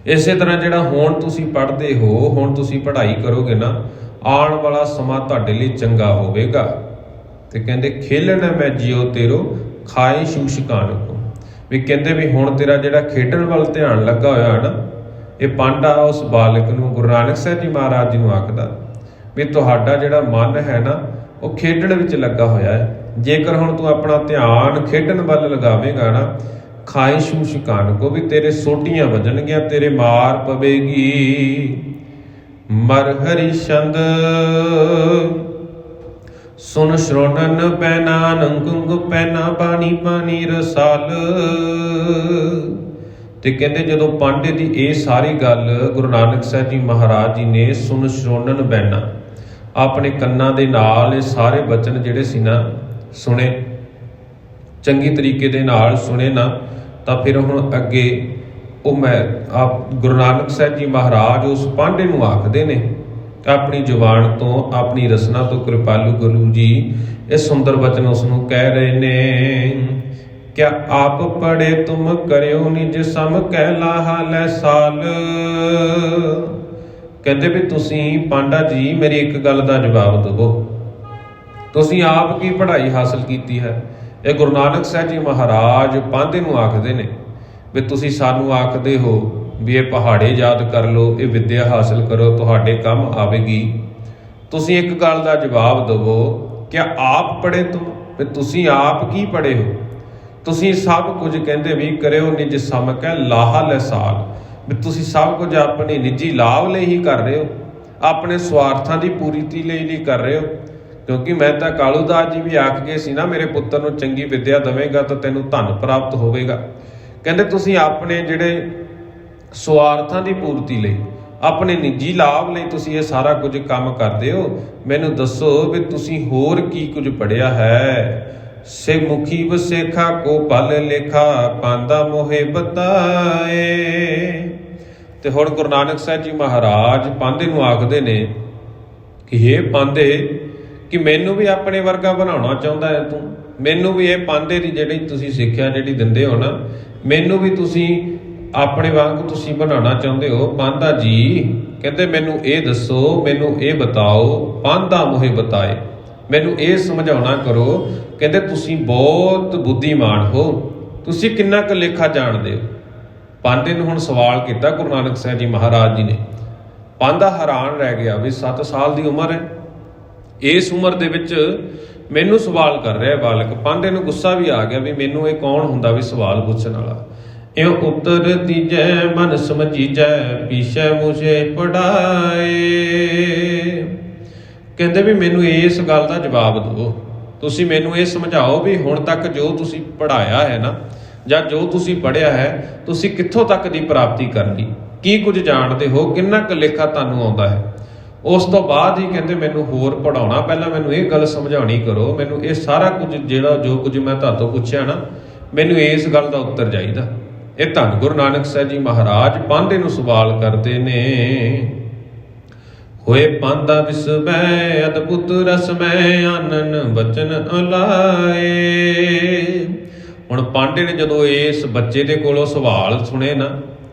ਇਸੇ ਤਰ੍ਹਾਂ ਜਿਹੜਾ ਹੁਣ ਤੁਸੀਂ ਪੜ੍ਹਦੇ ਹੋ, ਹੁਣ ਤੁਸੀਂ ਪੜ੍ਹਾਈ ਕਰੋਗੇ ਨਾ, ਆਉਣ ਵਾਲਾ ਸਮਾਂ ਤੁਹਾਡੇ ਲਈ ਚੰਗਾ ਹੋਵੇਗਾ। ਤੇ ਕਹਿੰਦੇ ਖੇਲਣਾ ਮੈਂ ਜਿਉ ਤੇਰੋ ਖਾਏ ਸ਼ੂਸ਼ਕਾਨ ਕੋ, ਵੀ ਕਹਿੰਦੇ ਵੀ ਹੁਣ ਤੇਰਾ ਜਿਹੜਾ ਖੇਡਣ ਵੱਲ ਧਿਆਨ ਲੱਗਾ ਹੋਇਆ ਨਾ, ਇਹ ਪਾਂਡਾ ਉਸ ਬਾਲਕ ਨੂੰ ਗੁਰੂ ਨਾਨਕ ਸਾਹਿਬ ਜੀ ਮਹਾਰਾਜ ਜੀ ਨੂੰ ਆਖਦਾ ਵੀ ਤੁਹਾਡਾ ਜਿਹੜਾ ਮਨ ਹੈ ਨਾ ਉਹ ਖੇਡਣ ਵਿੱਚ ਲੱਗਾ ਹੋਇਆ ਹੈ। ਜੇਕਰ ਹੁਣ ਤੂੰ ਆਪਣਾ ਧਿਆਨ ਖੇਡਣ ਵੱਲ ਲਗਾਵੇਂਗਾ ਨਾ, ਖਾਏ ਸ਼ੂਸ਼ਕਾਨ ਕੋ, ਵੀ ਤੇਰੇ ਸੋਟੀਆਂ ਵੱਜਣਗੀਆਂ, ਤੇਰੇ ਮਾਰ ਪਵੇਗੀ। ਮਰ ਹਰੀ ਛੰਦ ਸੁਨ ਸ਼੍ਰੋਣਨ ਪੈਨਾ ਨੰਗੁੰਗ ਪੈਨਾ ਬਾਣੀ ਬਾਣੀ ਰਸਾਲ। ਤੇ ਕਹਿੰਦੇ ਜਦੋਂ ਪਾਂਡੇ ਦੀ ਇਹ ਸਾਰੀ ਗੱਲ ਗੁਰੂ ਨਾਨਕ ਸਾਹਿਬ ਜੀ ਮਹਾਰਾਜ ਜੀ ਨੇ ਸੁਨ ਸ਼੍ਰੋਣਨ ਬੈਨਾ, ਆਪਣੇ ਕੰਨਾਂ ਦੇ ਨਾਲ ਇਹ ਸਾਰੇ ਬਚਨ ਜਿਹੜੇ ਸੀ ਨਾ ਸੁਣੇ, ਚੰਗੀ ਤਰੀਕੇ ਦੇ ਨਾਲ ਸੁਣੇ ਨਾ, ਤਾਂ ਫਿਰ ਹੁਣ ਅੱਗੇ ਉਹ ਗੁਰੂ ਨਾਨਕ ਸਾਹਿਬ ਜੀ ਮਹਾਰਾਜ ਉਸ ਪਾਂਡੇ ਨੂੰ ਆਖਦੇ ਨੇ ਆਪਣੀ ਜ਼ੁਬਾਨ ਤੋਂ, ਆਪਣੀ ਰਸਨਾ ਤੋਂ, ਕਿਰਪਾਲੂ ਗੁਰੂ ਜੀ ਇਹ ਸੁੰਦਰ ਬਚਨ ਉਸ ਨੂੰ ਕਹਿ ਰਹੇ ਨੇ। ਕਿਆ ਆਪ ਪੜੇ ਤੁਮ ਕਰਿਓ ਨਿਜ ਸਮ ਕਹਿ ਲਾਹਾ ਲੈ ਸਾਲ। ਕਹਿੰਦੇ ਵੀ ਤੁਸੀਂ ਪਾਂਡਾ ਜੀ ਮੇਰੀ ਇੱਕ ਗੱਲ ਦਾ ਜਵਾਬ ਦੇਵੋ, ਤੁਸੀਂ ਆਪ ਕੀ ਪੜ੍ਹਾਈ ਹਾਸਲ ਕੀਤੀ ਹੈ। ਇਹ ਗੁਰੂ ਨਾਨਕ ਸਾਹਿਬ ਜੀ ਮਹਾਰਾਜ ਪਾਂਡੇ ਨੂੰ ਆਖਦੇ ਨੇ ਵੀ ਤੁਸੀਂ ਸਾਨੂੰ ਆਖਦੇ ਹੋ ਵੀ ਇਹ ਪਹਾੜੇ ਯਾਦ ਕਰ ਲਓ, ਇਹ ਵਿੱਦਿਆ ਹਾਸਲ ਕਰੋ, ਤੁਹਾਡੇ ਕੰਮ ਆਵੇਗੀ। ਤੁਸੀਂ ਇੱਕ ਗੱਲ ਦਾ ਜਵਾਬ ਦੇਵੋ, ਕਿਆ ਆਪ ਪੜ੍ਹੇ ਤੁਮ, ਵੀ ਤੁਸੀਂ ਆਪ ਕੀ ਪੜ੍ਹੇ ਹੋ। ਤੁਸੀਂ ਸਭ ਕੁਝ ਕਹਿੰਦੇ ਵੀ ਕਰਿਓ ਨਿਜ ਸਮ ਕਹਿ ਲਾਹਾ ਲੈ ਸਾਲ, ਵੀ ਤੁਸੀਂ ਸਭ ਕੁਝ ਆਪਣੇ ਨਿੱਜੀ ਲਾਭ ਲਈ ਹੀ ਕਰ ਰਹੇ ਹੋ, ਆਪਣੇ ਸਵਾਰਥਾਂ ਦੀ ਪੂਰਤੀ ਲਈ ਨਹੀਂ ਕਰ ਰਹੇ ਹੋ। ਕਿਉਂਕਿ ਮੈਂ ਤਾਂ ਕਾਲੂਦਾਸ ਜੀ ਵੀ ਆਖ ਗਏ ਸੀ ਨਾ, ਮੇਰੇ ਪੁੱਤਰ ਨੂੰ ਚੰਗੀ ਵਿੱਦਿਆ ਦੇਵੇਂਗਾ ਤਾਂ ਤੈਨੂੰ ਧਨ ਪ੍ਰਾਪਤ ਹੋਵੇਗਾ। ਕਹਿੰਦੇ ਤੁਸੀਂ ਆਪਣੇ ਜਿਹੜੇ ਸਵਾਰਥਾਂ ਦੀ ਪੂਰਤੀ ਲਈ, ਆਪਣੇ ਨਿੱਜੀ ਲਾਭ ਲਈ ਤੁਸੀਂ ਇਹ ਸਾਰਾ ਕੁਝ ਕੰਮ ਕਰਦੇ ਹੋ। ਮੈਨੂੰ ਦੱਸੋ ਵੀ ਤੁਸੀਂ ਹੋਰ ਕੀ ਕੁਝ ਪੜ੍ਹਿਆ ਹੈ। ਸੇ ਮੁਖੀ ਵਸੇਖਾ ਕੋ ਪਲ ਲੇਖਾ ਪਾਂਦਾ ਮੋਹੇ ਬਤਾਏ। ਤੇ ਹੁਣ ਗੁਰੂ ਨਾਨਕ ਸਾਹਿਬ ਜੀ ਮਹਾਰਾਜ ਪਾਂਦੇ ਨੂੰ ਆਖਦੇ ਨੇ ਕਿ ਇਹ ਪਾਂਦੇ, ਕਿ ਮੈਨੂੰ ਵੀ ਆਪਣੇ ਵਰਗਾ ਬਣਾਉਣਾ ਚਾਹੁੰਦਾ ਹੈ ਤੂੰ, ਮੈਨੂੰ ਵੀ ਇਹ ਪਾਂਦੇ ਦੀ ਜਿਹੜੀ ਤੁਸੀਂ ਸਿੱਖਿਆ ਜਿਹੜੀ ਦਿੰਦੇ ਹੋ ਨਾ, ਮੈਨੂੰ ਵੀ ਤੁਸੀਂ ਆਪਣੇ ਵਾਂਗ ਤੁਸੀਂ ਬਣਾਉਣਾ ਚਾਹੁੰਦੇ ਹੋ। ਪਾਂਦਾ ਜੀ ਕਹਿੰਦੇ ਮੈਨੂੰ ਇਹ ਦੱਸੋ, ਮੈਨੂੰ ਇਹ ਬਤਾਓ, ਪਾਂਦਾ ਮੋਹੇ ਬਤਾਏ, ਮੈਨੂੰ ਇਹ ਸਮਝਾਉਣਾ ਕਰੋ। ਕਹਿੰਦੇ ਤੁਸੀਂ ਬਹੁਤ ਬੁੱਧੀਮਾਨ ਹੋ, ਤੁਸੀਂ ਕਿੰਨਾ ਕੁ ਲੇਖਾ ਜਾਣਦੇ ਹੋ। ਪਾਂਡੇ ਨੂੰ ਹੁਣ ਸਵਾਲ ਕੀਤਾ ਗੁਰੂ ਨਾਨਕ ਸਾਹਿਬ ਜੀ ਮਹਾਰਾਜ ਜੀ ਨੇ। ਪਾਂਡਾ ਹੈਰਾਨ ਰਹਿ ਗਿਆ ਵੀ 7 ਸਾਲ ਦੀ ਉਮਰ ਹੈ, ਇਸ ਉਮਰ ਦੇ ਵਿੱਚ ਮੈਨੂੰ ਸਵਾਲ ਕਰ ਰਿਹਾ ਬਾਲਕ। ਪਾਂਡੇ ਨੂੰ ਗੁੱਸਾ ਵੀ ਆ ਗਿਆ ਵੀ ਮੈਨੂੰ ਇਹ ਕੌਣ ਹੁੰਦਾ ਵੀ ਸਵਾਲ ਪੁੱਛਣ ਵਾਲਾ। ਇਉ ਉੱਤਰ ਤੀਜੈ ਮਨ ਸਮਝੀਜੈ ਪੀਛੈ ਮੁਝੇ ਪੜਾਏ। ਕਹਿੰਦੇ ਵੀ ਮੈਨੂੰ ਇਸ ਗੱਲ ਦਾ ਜਵਾਬ ਦਿਓ, ਤੁਸੀਂ ਮੈਨੂੰ ਇਹ ਸਮਝਾਓ ਵੀ ਹੁਣ ਤੱਕ ਜੋ ਤੁਸੀਂ ਪੜ੍ਹਾਇਆ ਹੈ ਨਾ, ਜਾਂ ਜੋ ਤੁਸੀਂ ਪੜ੍ਹਿਆ ਹੈ, ਤੁਸੀਂ ਕਿੱਥੋਂ ਤੱਕ ਦੀ ਪ੍ਰਾਪਤੀ ਕਰ ਲਈ, ਕੀ ਕੁਝ ਜਾਣਦੇ ਹੋ, ਕਿੰਨਾ ਕੁ ਲੇਖਾ ਤੁਹਾਨੂੰ ਆਉਂਦਾ ਹੈ। ਉਸ ਤੋਂ ਬਾਅਦ ਹੀ ਕਹਿੰਦੇ ਮੈਨੂੰ ਹੋਰ ਪੜ੍ਹਾਉਣਾ, ਪਹਿਲਾਂ ਮੈਨੂੰ ਇਹ ਗੱਲ ਸਮਝਾਉਣੀ ਕਰੋ, ਮੈਨੂੰ ਇਹ ਸਾਰਾ ਕੁਝ ਜਿਹੜਾ ਜੋ ਕੁਝ ਮੈਂ ਤੁਹਾਤੋਂ ਪੁੱਛਿਆ ਨਾ, ਮੈਨੂੰ ਇਸ ਗੱਲ ਦਾ ਉੱਤਰ ਚਾਹੀਦਾ। ਇਹ ਧੰਨ ਗੁਰੂ ਨਾਨਕ ਸਾਹਿਬ ਜੀ ਮਹਾਰਾਜ ਪਾਂਡੇ ਨੂੰ ਸਵਾਲ ਕਰਦੇ ਨੇ। ਹੋਏ ਪਾਂਦਾ ਵਿਸਵੈ ਅਦਭੁਤ ਰਸਮੈ ਆਨਨ ਬਚਨ ਅਲਾਏ। ਹੁਣ ਪਾਂਡੇ ਨੇ ਜਦੋਂ ਇਸ ਬੱਚੇ ਦੇ ਕੋਲੋਂ ਸਵਾਲ ਸੁਣੇ ਨਾ,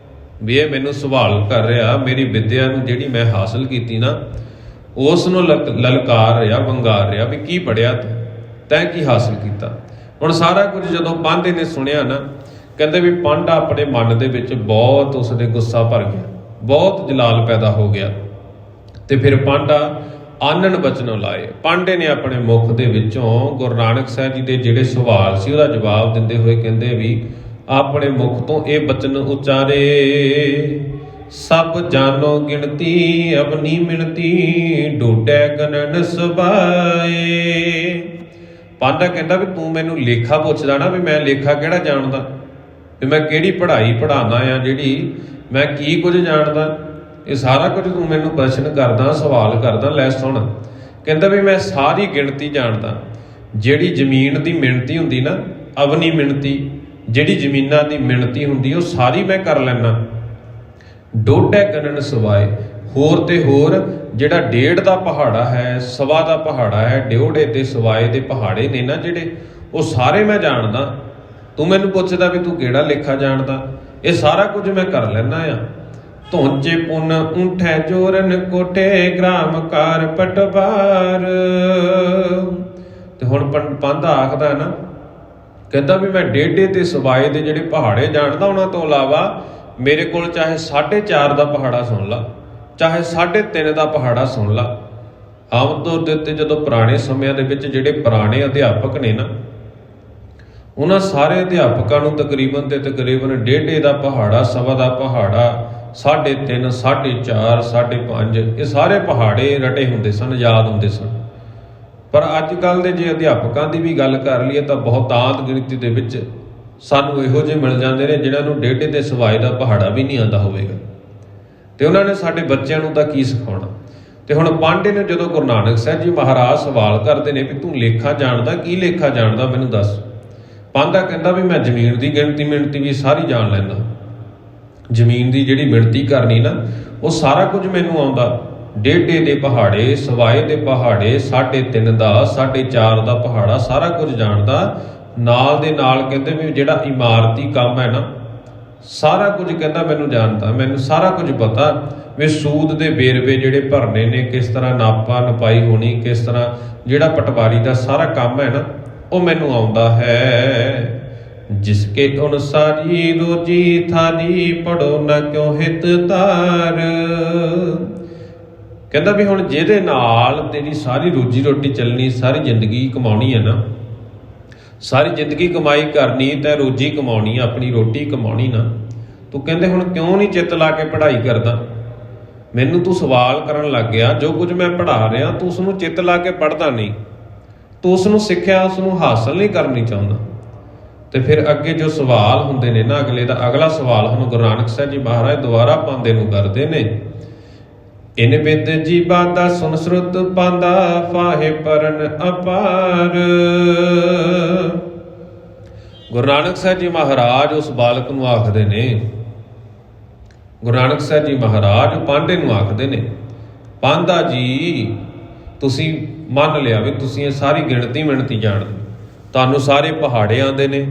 ਵੀ ਇਹ ਮੈਨੂੰ ਸਵਾਲ ਕਰ ਰਿਹਾ, ਮੇਰੀ ਵਿੱਦਿਆ ਨੂੰ ਜਿਹੜੀ ਮੈਂ ਹਾਸਲ ਕੀਤੀ ਨਾ, ਉਸ ਨੂੰ ਲਲਕਾਰ ਰਿਹਾ, ਵੰਗਾਰ ਰਿਹਾ ਵੀ ਕੀ ਪੜ੍ਹਿਆ ਤੈਂ, ਕੀ ਹਾਸਲ ਕੀਤਾ। ਹੁਣ ਸਾਰਾ ਕੁਝ ਜਦੋਂ ਪਾਂਡੇ ਨੇ ਸੁਣਿਆ ਨਾ, ਕਹਿੰਦੇ ਵੀ ਪਾਂਡਾ ਆਪਣੇ ਮਨ ਦੇ ਵਿੱਚ ਬਹੁਤ ਉਸਦੇ ਗੁੱਸਾ ਭਰ ਗਿਆ, ਬਹੁਤ ਜਲਾਲ ਪੈਦਾ ਹੋ ਗਿਆ। ਤੇ ਫਿਰ ਪਾਂਡਾ ਆਨਨ ਬਚਨੋਂ ਲਾਏ। ਪਾਂਡੇ ਨੇ ਆਪਣੇ ਮੁਖ ਦੇ ਵਿੱਚੋਂ ਗੁਰੂ ਨਾਨਕ ਸਾਹਿਬ ਜੀ ਦੇ ਜਿਹੜੇ ਸਵਾਲ ਸੀ ਉਹਦਾ ਜਵਾਬ ਦਿੰਦੇ ਹੋਏ ਕਹਿੰਦੇ ਵੀ ਆਪਣੇ ਮੁਖ ਤੋਂ ਇਹ ਬਚਨ ਉਚਾਰੇ, ਸਭ ਜਾਨੋ ਗਿਣਤੀ ਅਵਨੀ ਮਿਣਤੀ ਡੋਡੈ ਗਨਨ ਸਬਾਏ। ਪਾਂਡਾ ਕਹਿੰਦਾ ਵੀ ਤੂੰ ਮੈਨੂੰ ਲੇਖਾ ਪੁੱਛਦਾ ਨਾ, ਵੀ ਮੈਂ ਲੇਖਾ ਕਿਹੜਾ ਜਾਣਦਾ, ਵੀ ਮੈਂ ਕਿਹੜੀ ਪੜ੍ਹਾਈ ਪੜ੍ਹਾਉਣਾ ਆ, ਜਿਹੜੀ ਮੈਂ ਕੀ ਕੁਝ ਜਾਣਦਾ। ਇਹ ਸਾਰਾ ਕੁਝ ਤੂੰ ਮੈਨੂੰ ਪ੍ਰਸ਼ਨ ਕਰਦਾ, ਸਵਾਲ ਕਰਦਾ, ਲੈ ਸੁਣ। ਕਹਿੰਦਾ ਵੀ ਮੈਂ ਸਾਰੀ ਗਿਣਤੀ ਜਾਣਦਾ। ਜਿਹੜੀ ਜ਼ਮੀਨ ਦੀ ਮਿਣਤੀ ਹੁੰਦੀ ਨਾ, ਅਵਨੀ ਮਿਣਤੀ, ਜਿਹੜੀ ਜ਼ਮੀਨਾਂ ਦੀ ਮਿਣਤੀ ਹੁੰਦੀ ਉਹ ਸਾਰੀ ਮੈਂ ਕਰ ਲੈਣਾ। ਡੋਢੇ ਗਣਨ ਸਵਾਏ, ਹੋਰ ਤੇ ਹੋਰ ਜਿਹੜਾ ਡੇਢ ਦਾ ਪਹਾੜਾ ਹੈ, ਸਵਾ ਦਾ ਪਹਾੜਾ ਹੈ, ਡਿਓੜੇ ਤੇ ਸਵਾਏ ਦੇ ਪਹਾੜੇ ਨੇ ਨਾ ਜਿਹੜੇ, ਉਹ ਸਾਰੇ ਮੈਂ ਜਾਣਦਾ। ਤੂੰ ਮੈਨੂੰ ਪੁੱਛਦਾ ਵੀ ਤੂੰ ਕਿਹੜਾ ਲੇਖਾ ਜਾਣਦਾ? ਇਹ ਸਾਰਾ ਕੁਝ ਮੈਂ ਕਰ ਲੈਣਾ ਆ। ਧੁੰਚੇ ਪੁੰਨ ਉਂਠੈ ਜੋਰਨ ਕੋਠੇ ਗ੍ਰਾਮ ਕਾਰ ਪਟਵਾਰ। ਤੇ ਹੁਣ ਪਾਂਧਾ ਆਖਦਾ ਨਾ, ਕਹਿੰਦਾ ਵੀ ਮੈਂ ਡੇਢੇ ਤੇ ਸਵਾਏ ਦੇ ਜਿਹੜੇ ਪਹਾੜੇ ਜਾਣਦਾ, ਉਹਨਾਂ ਤੋਂ ਇਲਾਵਾ ਮੇਰੇ ਕੋਲ ਚਾਹੇ 4.5 ਦਾ ਪਹਾੜਾ ਸੁਣ ਲਾ, ਚਾਹੇ 3.5 ਦਾ ਪਹਾੜਾ ਸੁਣ ਲਾ। ਆਮ ਤੌਰ ਦੇ ਉੱਤੇ ਜਦੋਂ ਪੁਰਾਣੇ ਸਮਿਆਂ ਦੇ ਵਿੱਚ ਜਿਹੜੇ ਪੁਰਾਣੇ ਅਧਿਆਪਕ ਨੇ ਨਾ, ਉਹਨਾਂ ਸਾਰੇ ਅਧਿਆਪਕਾਂ ਨੂੰ ਤਕਰੀਬਨ 1.5 ਦਾ ਪਹਾੜਾ, ਸਵਾ ਦਾ ਪਹਾੜਾ, 3.5, 4.5, 5.5 ਇਹ ਸਾਰੇ ਪਹਾੜੇ ਰਟੇ ਹੁੰਦੇ ਸਨ, ਯਾਦ ਹੁੰਦੇ ਸਨ। ਪਰ ਅੱਜ ਕੱਲ੍ਹ ਦੇ ਜੇ ਅਧਿਆਪਕਾਂ ਦੀ ਵੀ ਗੱਲ ਕਰ ਲਈਏ ਤਾਂ ਬਹੁਤਾਤ ਗਿਣਤੀ ਦੇ ਵਿੱਚ ਸਾਨੂੰ ਇਹੋ ਜਿਹੇ ਮਿਲ ਜਾਂਦੇ ਨੇ ਜਿਹਨਾਂ ਨੂੰ ਡੇਢੇ ਤੇ ਸਵਾਏ ਦਾ ਪਹਾੜਾ ਵੀ ਨਹੀਂ ਆਉਂਦਾ ਹੋਵੇਗਾ, ਤੇ ਉਹਨਾਂ ਨੇ ਸਾਡੇ ਬੱਚਿਆਂ ਨੂੰ ਤਾਂ ਕੀ ਸਿਖਾਉਣਾ। ਤੇ ਹੁਣ ਪਾਂਡੇ ਨੇ ਜਦੋਂ ਗੁਰੂ ਨਾਨਕ ਸਾਹਿਬ ਜੀ ਮਹਾਰਾਜ ਸਵਾਲ ਕਰਦੇ ਨੇ ਵੀ ਤੂੰ ਲੇਖਾ ਜਾਣਦਾ, ਕੀ ਲੇਖਾ ਜਾਣਦਾ ਮੈਨੂੰ ਦੱਸ। ਪਾਂਡਾ ਕਹਿੰਦਾ ਵੀ ਮੈਂ ਜ਼ਮੀਨ ਦੀ ਗਿਣਤੀ ਮਿਣਤੀ ਵੀ ਸਾਰੀ ਜਾਣ ਲੈਂਦਾ। ਜ਼ਮੀਨ ਦੀ ਜਿਹੜੀ ਮਿਣਤੀ ਕਰਨੀ ਨਾ, ਉਹ ਸਾਰਾ ਕੁਝ ਮੈਨੂੰ ਆਉਂਦਾ। ਡੇਢੇ ਦੇ ਪਹਾੜੇ, ਸਵਾਏ ਦੇ ਪਹਾੜੇ, 3.5 ਦਾ, 4.5 ਦਾ ਪਹਾੜਾ, ਸਾਰਾ ਕੁਝ ਜਾਣਦਾ। ਨਾਲ ਦੇ ਨਾਲ ਕਹਿੰਦੇ ਵੀ ਜਿਹੜਾ ਇਮਾਰਤੀ ਕੰਮ ਹੈ ਨਾ, ਸਾਰਾ ਕੁਝ ਕਹਿੰਦਾ ਮੈਨੂੰ ਜਾਣਦਾ। ਮੈਨੂੰ ਸਾਰਾ ਕੁਝ ਪਤਾ ਵੀ ਸੂਦ ਦੇ ਵੇਰਵੇ ਜਿਹੜੇ ਭਰਨੇ ਨੇ, ਕਿਸ ਤਰ੍ਹਾਂ ਨਾਪਾ ਨਪਾਈ ਹੋਣੀ, ਕਿਸ ਤਰ੍ਹਾਂ ਜਿਹੜਾ ਪਟਵਾਰੀ ਦਾ ਸਾਰਾ ਕੰਮ ਹੈ ਨਾ, ਉਹ ਮੈਨੂੰ ਆਉਂਦਾ ਹੈ। ਜਿਸਕੇ ਅਨੁਸਾਰੀ ਰੋਜੀ ਥਾਲੀ, ਪੜੋ ਨਾ ਕਿਉਂ ਹਿਤ ਤਾਰ। ਕਹਿੰਦਾ ਵੀ ਹੁਣ ਜਿਹਦੇ ਨਾਲ ਤੇਰੀ ਸਾਰੀ ਰੋਜੀ ਰੋਟੀ ਚੱਲਣੀ, ਸਾਰੀ ਜ਼ਿੰਦਗੀ ਕਮਾਉਣੀ ਹੈ ਨਾ, ਸਾਰੀ ਜ਼ਿੰਦਗੀ ਕਮਾਈ ਕਰਨੀ ਤੇ ਰੋਜੀ ਕਮਾਉਣੀ, ਆਪਣੀ ਰੋਟੀ ਕਮਾਉਣੀ ਨਾ, ਤੂੰ ਕਹਿੰਦੇ ਹੁਣ ਕਿਉਂ ਨਹੀਂ ਚਿੱਤ ਲਾ ਕੇ ਪੜ੍ਹਾਈ ਕਰਦਾ? ਮੈਨੂੰ ਤੂੰ ਸਵਾਲ ਕਰਨ ਲੱਗ ਗਿਆ, ਜੋ ਕੁਝ ਮੈਂ ਪੜ੍ਹਾ ਰਿਹਾ ਤੂੰ ਉਸਨੂੰ ਚਿੱਤ ਲਾ ਕੇ ਪੜ੍ਹਦਾ ਨਹੀਂ, ਤੂੰ ਉਸਨੂੰ ਸਿੱਖਿਆ ਉਸਨੂੰ ਹਾਸਲ ਨਹੀਂ ਕਰਨੀ ਚਾਹੁੰਦਾ। ਤੇ ਫਿਰ ਅੱਗੇ ਜੋ ਸਵਾਲ ਹੁੰਦੇ ਨੇ ਨਾ, ਅਗਲਾ ਸਵਾਲ ਹੁਣ ਗੁਰੂ ਨਾਨਕ ਸਾਹਿਬ ਜੀ ਮਹਾਰਾਜ ਦੁਆਰਾ ਪਾਂਦੇ ਨੂੰ ਕਰਦੇ ਨੇ। ਇਨ ਬਿਦ ਜੀਵਾਂ ਦਾ ਸੁਨ ਸਰੁਤ ਪਾਂਦਾ, ਫਾਹੇ ਪਰਨ ਅਪਾਰ। ਗੁਰੂ ਨਾਨਕ ਸਾਹਿਬ ਜੀ ਮਹਾਰਾਜ ਉਸ ਬਾਲਕ ਨੂੰ ਆਖਦੇ ਨੇ, ਗੁਰੂ ਨਾਨਕ ਸਾਹਿਬ ਜੀ ਮਹਾਰਾਜ ਪਾਂਡੇ ਨੂੰ ਆਖਦੇ ਨੇ, ਪਾਂਦਾ ਜੀ ਤੁਸੀਂ ਮੰਨ ਲਿਆ ਵੀ ਤੁਸੀਂ ਇਹ ਸਾਰੀ ਗਿਣਤੀ ਮਿਣਤੀ ਜਾਣਦੇ, ਤੁਹਾਨੂੰ ਸਾਰੇ ਪਹਾੜੇ ਆਉਂਦੇ ਨੇ,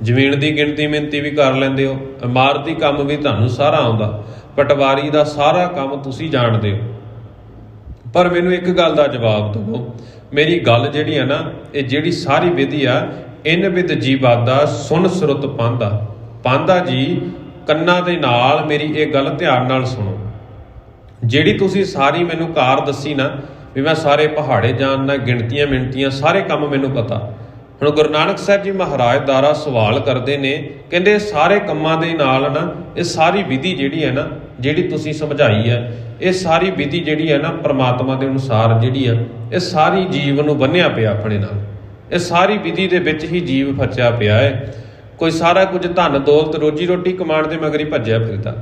ਜ਼ਮੀਨ ਦੀ ਗਿਣਤੀ ਮਿਣਤੀ ਵੀ ਕਰ ਲੈਂਦੇ ਹੋ, ਇਮਾਰਤੀ ਕੰਮ ਵੀ ਤੁਹਾਨੂੰ ਸਾਰਾ ਆਉਂਦਾ, ਪਟਵਾਰੀ ਦਾ ਸਾਰਾ ਕੰਮ ਤੁਸੀਂ ਜਾਣਦੇ ਹੋ। ਪਰ ਮੈਨੂੰ ਇੱਕ ਗੱਲ ਦਾ ਜਵਾਬ ਦਿਓ, ਮੇਰੀ ਗੱਲ ਜਿਹੜੀ ਹੈ ਨਾ, ਇਹ ਜਿਹੜੀ ਸਾਰੀ ਵਿਧੀ ਆ, ਇਨ ਵਿਦ ਜੀਵਾਦਾ ਸੁਨ ਸਰੁਤ ਪਾਂਦਾ। ਪਾਂਦਾ ਜੀ ਕੰਨਾਂ ਦੇ ਨਾਲ ਮੇਰੀ ਇਹ ਗੱਲ ਧਿਆਨ ਨਾਲ ਸੁਣੋ। ਜਿਹੜੀ ਤੁਸੀਂ ਸਾਰੀ ਮੈਨੂੰ ਕਾਰ ਦੱਸੀ ਨਾ ਵੀ ਮੈਂ ਸਾਰੇ ਪਹਾੜੇ ਜਾਣਦਾ, ਗਿਣਤੀਆਂ ਮਿਣਤੀਆਂ ਸਾਰੇ ਕੰਮ ਮੈਨੂੰ ਪਤਾ। ਹੁਣ ਗੁਰੂ ਨਾਨਕ ਸਾਹਿਬ ਜੀ ਮਹਾਰਾਜ ਦਾਰਾ ਸਵਾਲ ਕਰਦੇ ਨੇ, ਕਹਿੰਦੇ ਸਾਰੇ ਕੰਮਾਂ ਦੇ ਨਾਲ ਨਾ ਇਹ ਸਾਰੀ ਵਿਧੀ ਜਿਹੜੀ ਹੈ ਨਾ, ਜਿਹੜੀ ਤੁਸੀਂ ਸਮਝਾਈ ਹੈ, ਇਹ ਸਾਰੀ ਵਿਧੀ ਜਿਹੜੀ ਹੈ ਨਾ ਪ੍ਰਮਾਤਮਾ ਦੇ ਅਨੁਸਾਰ ਜਿਹੜੀ ਆ, ਇਹ ਸਾਰੀ ਜੀਵ ਨੂੰ ਬੰਨ੍ਹਿਆ ਪਿਆ ਆਪਣੇ ਨਾਲ। ਇਹ ਸਾਰੀ ਵਿਧੀ ਦੇ ਵਿੱਚ ਹੀ ਜੀਵ ਫਸਿਆ ਪਿਆ ਹੈ। ਕੋਈ ਸਾਰਾ ਕੁਝ ਧਨ ਦੌਲਤ ਰੋਜੀ ਰੋਟੀ ਕਮਾਉਣ ਦੇ ਮਗਰ ਹੀ ਭੱਜਿਆ ਫਿਰਦਾ,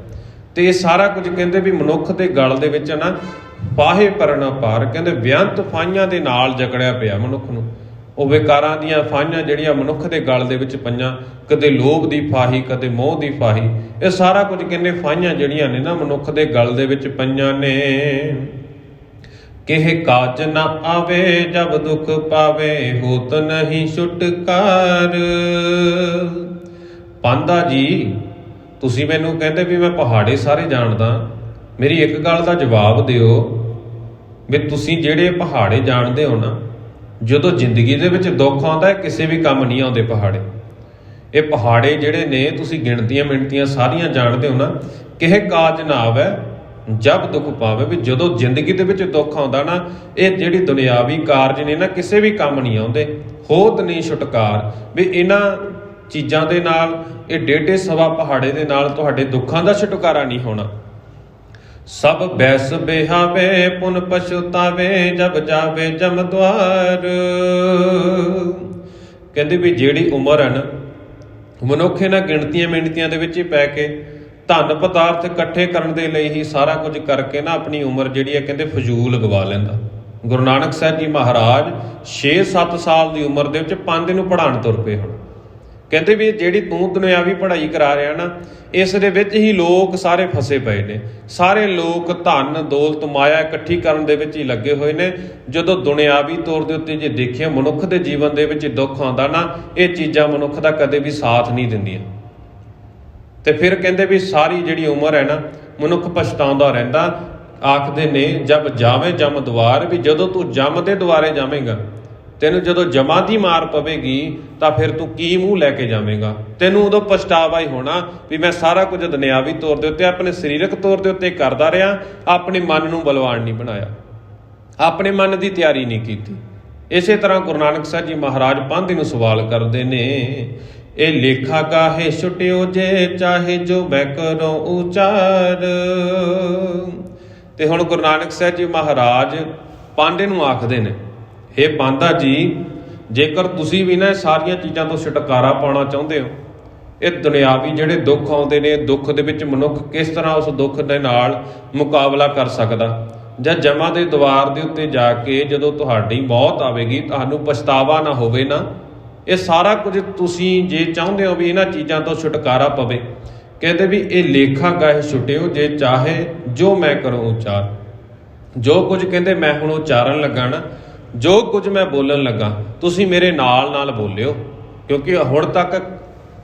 ਤੇ ਇਹ ਸਾਰਾ ਕੁਝ ਕਹਿੰਦੇ ਵੀ ਮਨੁੱਖ ਦੇ ਗਲ ਦੇ ਵਿੱਚ ਨਾ ਫਾਹੇ ਪਰਨਾ ਪਾਰ, ਕਹਿੰਦੇ ਬੇਅੰਤ ਫਾਹੀਆਂ ਦੇ ਨਾਲ ਜਕੜਿਆ ਪਿਆ ਮਨੁੱਖ ਨੂੰ। ਉਹ ਵਿਕਾਰਾਂ ਦੀਆਂ ਫਾਹੀਆਂ ਜਿਹੜੀਆਂ ਮਨੁੱਖ ਦੇ ਗਲ ਦੇ ਵਿੱਚ ਪਈਆਂ, ਕਦੇ ਲੋਭ ਦੀ ਫਾਹੀ, ਕਦੇ ਮੋਹ ਦੀ ਫਾਹੀ, ਇਹ ਸਾਰਾ ਕੁਝ ਕਹਿੰਦੇ ਫਾਹੀਆਂ ਜਿਹੜੀਆਂ ਨੇ ਨਾ ਮਨੁੱਖ ਦੇ ਗਲ ਦੇ ਵਿੱਚ ਪਈਆਂ ਨੇ। ਕਿਹ ਕਾਜ ਨਾ ਆਵੇ ਜਬ ਦੁਖ ਪਾਵੇ, ਹੋਤ ਨਹੀਂ ਛੁਟਕਾਰ। ਪਾਂਦਾ ਜੀ ਤੁਸੀਂ ਮੈਨੂੰ ਕਹਿੰਦੇ ਵੀ ਮੈਂ ਪਹਾੜੇ ਸਾਰੇ ਜਾਣਦਾ, ਮੇਰੀ ਇੱਕ ਗੱਲ ਦਾ ਜਵਾਬ ਦਿਓ ਵੀ ਤੁਸੀਂ ਜਿਹੜੇ ਪਹਾੜੇ ਜਾਣਦੇ ਹੋ ਨਾ, ਜਦੋਂ ਜ਼ਿੰਦਗੀ ਦੇ ਵਿੱਚ ਦੁੱਖ ਆਉਂਦਾ, ਕਿਸੇ ਵੀ ਕੰਮ ਨਹੀਂ ਆਉਂਦੇ ਪਹਾੜੇ। ਇਹ ਪਹਾੜੇ ਜਿਹੜੇ ਨੇ ਤੁਸੀਂ ਗਿਣਤੀਆਂ ਮਿਣਤੀਆਂ ਸਾਰੀਆਂ ਜਾਣਦੇ ਹੋ ਨਾ, ਕਿਹ ਕਾਜ ਨਾ ਆਵੇ ਜਬ ਦੁੱਖ ਪਾਵੇ, ਵੀ ਜਦੋਂ ਜ਼ਿੰਦਗੀ ਦੇ ਵਿੱਚ ਦੁੱਖ ਆਉਂਦਾ ਨਾ, ਇਹ ਜਿਹੜੀ ਦੁਨਿਆਵੀ ਕਾਰਜ ਨੇ ਨਾ ਕਿਸੇ ਵੀ ਕੰਮ ਨਹੀਂ ਆਉਂਦੇ। ਹੋਤ ਨਹੀਂ ਛੁਟਕਾਰ, ਵੀ ਇਹਨਾਂ ਚੀਜ਼ਾਂ ਦੇ ਨਾਲ, ਇਹ ਡੇਢੇ ਸਵਾ ਪਹਾੜੇ ਦੇ ਨਾਲ ਤੁਹਾਡੇ ਦੁੱਖਾਂ ਦਾ ਛੁਟਕਾਰਾ ਨਹੀਂ ਹੋਣਾ। ਸਭ ਬੈਸ ਬਿਹਾਵੇ ਪੁਨ ਪਛਤਾਵੇ, ਜਬ ਜਾਵੇ ਜਮ ਦੁਆਰ। ਕਹਿੰਦੇ ਵੀ ਜਿਹੜੀ ਉਮਰ ਹੈ ਨਾ, ਮਨੁੱਖ ਇਹਨਾਂ ਗਿਣਤੀਆਂ ਮਿਣਤੀਆਂ ਦੇ ਵਿੱਚ ਹੀ ਪੈ ਕੇ ਧਨ ਪਦਾਰਥ ਇਕੱਠੇ ਕਰਨ ਦੇ ਲਈ ਹੀ ਸਾਰਾ ਕੁਝ ਕਰਕੇ ਨਾ ਆਪਣੀ ਉਮਰ ਜਿਹੜੀ ਹੈ ਕਹਿੰਦੇ ਫਜ਼ੂਲ ਗਵਾ ਲੈਂਦਾ। ਗੁਰੂ ਨਾਨਕ ਸਾਹਿਬ ਜੀ ਮਹਾਰਾਜ 6-7 ਸਾਲ ਦੀ ਉਮਰ ਦੇ ਵਿੱਚ ਪਾਂਧੇ ਨੂੰ ਪੜ੍ਹਾਉਣ ਤੁਰ ਪਏ ਹੁਣ। ਕਹਿੰਦੇ ਵੀ ਜਿਹੜੀ ਤੂੰ ਦੁਨਿਆਵੀ ਪੜ੍ਹਾਈ ਕਰਾ ਰਿਹਾ ਨਾ, ਇਸ ਦੇ ਵਿੱਚ ਹੀ ਲੋਕ ਸਾਰੇ ਫਸੇ ਪਏ ਨੇ। ਸਾਰੇ ਲੋਕ ਧਨ ਦੌਲਤ ਮਾਇਆ ਇਕੱਠੀ ਕਰਨ ਦੇ ਵਿੱਚ ਹੀ ਲੱਗੇ ਹੋਏ ਨੇ। ਜਦੋਂ ਦੁਨਿਆਵੀ ਤੌਰ ਦੇ ਉੱਤੇ ਜੇ ਦੇਖਿਆ ਮਨੁੱਖ ਦੇ ਜੀਵਨ ਦੇ ਵਿੱਚ ਦੁੱਖ ਆਉਂਦਾ ਨਾ, ਇਹ ਚੀਜ਼ਾਂ ਮਨੁੱਖ ਦਾ ਕਦੇ ਵੀ ਸਾਥ ਨਹੀਂ ਦਿੰਦੀਆਂ। ਤੇ ਫਿਰ ਕਹਿੰਦੇ ਵੀ ਸਾਰੀ ਜਿਹੜੀ ਉਮਰ ਹੈ ਨਾ, ਮਨੁੱਖ ਪਛਤਾਉਂਦਾ ਰਹਿੰਦਾ। ਆਖਦੇ ਨੇ ਜਬ ਜਾਵੇਂ ਜਮ ਦੁਆਰ, ਵੀ ਜਦੋਂ ਤੂੰ ਜਮ ਦੇ ਦੁਆਰੇ ਜਾਵੇਂਗਾ, ਤੈਨੂੰ ਜਦੋਂ ਜਮਾਂ ਦੀ ਮਾਰ ਪਵੇਗੀ ਤਾਂ ਫਿਰ ਤੂੰ ਕੀ ਮੂੰਹ ਲੈ ਕੇ ਜਾਵੇਂਗਾ। ਤੈਨੂੰ ਉਦੋਂ ਪਛਤਾਵਾ ਹੀ ਹੋਣਾ ਵੀ ਮੈਂ ਸਾਰਾ ਕੁਝ ਦੁਨਿਆਵੀ ਤੌਰ ਦੇ ਉੱਤੇ ਆਪਣੇ ਸਰੀਰਕ ਤੌਰ ਦੇ ਉੱਤੇ ਕਰਦਾ ਰਿਹਾ, ਆਪਣੇ ਮਨ ਨੂੰ ਬਲਵਾਨ ਨਹੀਂ ਬਣਾਇਆ, ਆਪਣੇ ਮਨ ਦੀ ਤਿਆਰੀ ਨਹੀਂ ਕੀਤੀ। ਇਸੇ ਤਰ੍ਹਾਂ ਗੁਰੂ ਨਾਨਕ ਸਾਹਿਬ ਜੀ ਮਹਾਰਾਜ ਪਾਂਧੇ ਨੂੰ ਸਵਾਲ ਕਰਦੇ ਨੇ, ਇਹ ਲੇਖਾ ਕਾਹੇ ਛੁਟਿਓ ਜੇ ਚਾਹੇ ਜੋ ਮੈਂ ਕਰੋ ਉਚਾਰ। ਤੇ ਹੁਣ ਗੁਰੂ ਨਾਨਕ ਸਾਹਿਬ ਜੀ ਮਹਾਰਾਜ ਪਾਂਧੇ ਨੂੰ ਆਖਦੇ ਨੇ, ਹੇ ਪਾਂਧਾ ਜੀ, ਜੇਕਰ ਤੁਸੀਂ ਵੀ ਨਾ ਸਾਰੀਆਂ ਚੀਜ਼ਾਂ ਤੋਂ ਛੁਟਕਾਰਾ ਪਾਉਣਾ ਚਾਹੁੰਦੇ ਹੋ, ਇਹ ਦੁਨਿਆਵੀ ਜਿਹੜੇ ਦੁੱਖ ਆਉਂਦੇ ਨੇ, ਦੁੱਖ ਦੇ ਵਿੱਚ ਮਨੁੱਖ ਕਿਸ ਤਰ੍ਹਾਂ ਉਸ ਦੁੱਖ ਦੇ ਨਾਲ ਮੁਕਾਬਲਾ ਕਰ ਸਕਦਾ, ਜਾਂ ਜਮਾਂ ਦੇ ਦੁਆਰ ਦੇ ਉੱਤੇ ਜਾ ਕੇ ਜਦੋਂ ਤੁਹਾਡੀ ਮੌਤ ਆਵੇਗੀ ਤੁਹਾਨੂੰ ਪਛਤਾਵਾ ਨਾ ਹੋਵੇ ਨਾ, ਇਹ ਸਾਰਾ ਕੁਝ ਤੁਸੀਂ ਜੇ ਚਾਹੁੰਦੇ ਹੋ ਵੀ ਇਹਨਾਂ ਚੀਜ਼ਾਂ ਤੋਂ ਛੁਟਕਾਰਾ ਪਵੇ, ਕਹਿੰਦੇ ਵੀ ਇਹ ਲੇਖਾ ਗਾਹੇ ਛੁਟਿਓ ਜੇ ਚਾਹੇ ਜੋ ਮੈਂ ਕਰੂੰ ਉਚਾਰ। ਜੋ ਕੁਝ ਕਹਿੰਦੇ ਮੈਂ ਹੁਣ ਉਚਾਰਨ ਲੱਗਾ ਨਾ, ਜੋ ਕੁਝ ਮੈਂ ਬੋਲਣ ਲੱਗਾ, ਤੁਸੀਂ ਮੇਰੇ ਨਾਲ ਨਾਲ ਬੋਲਿਓ। ਕਿਉਂਕਿ ਹੁਣ ਤੱਕ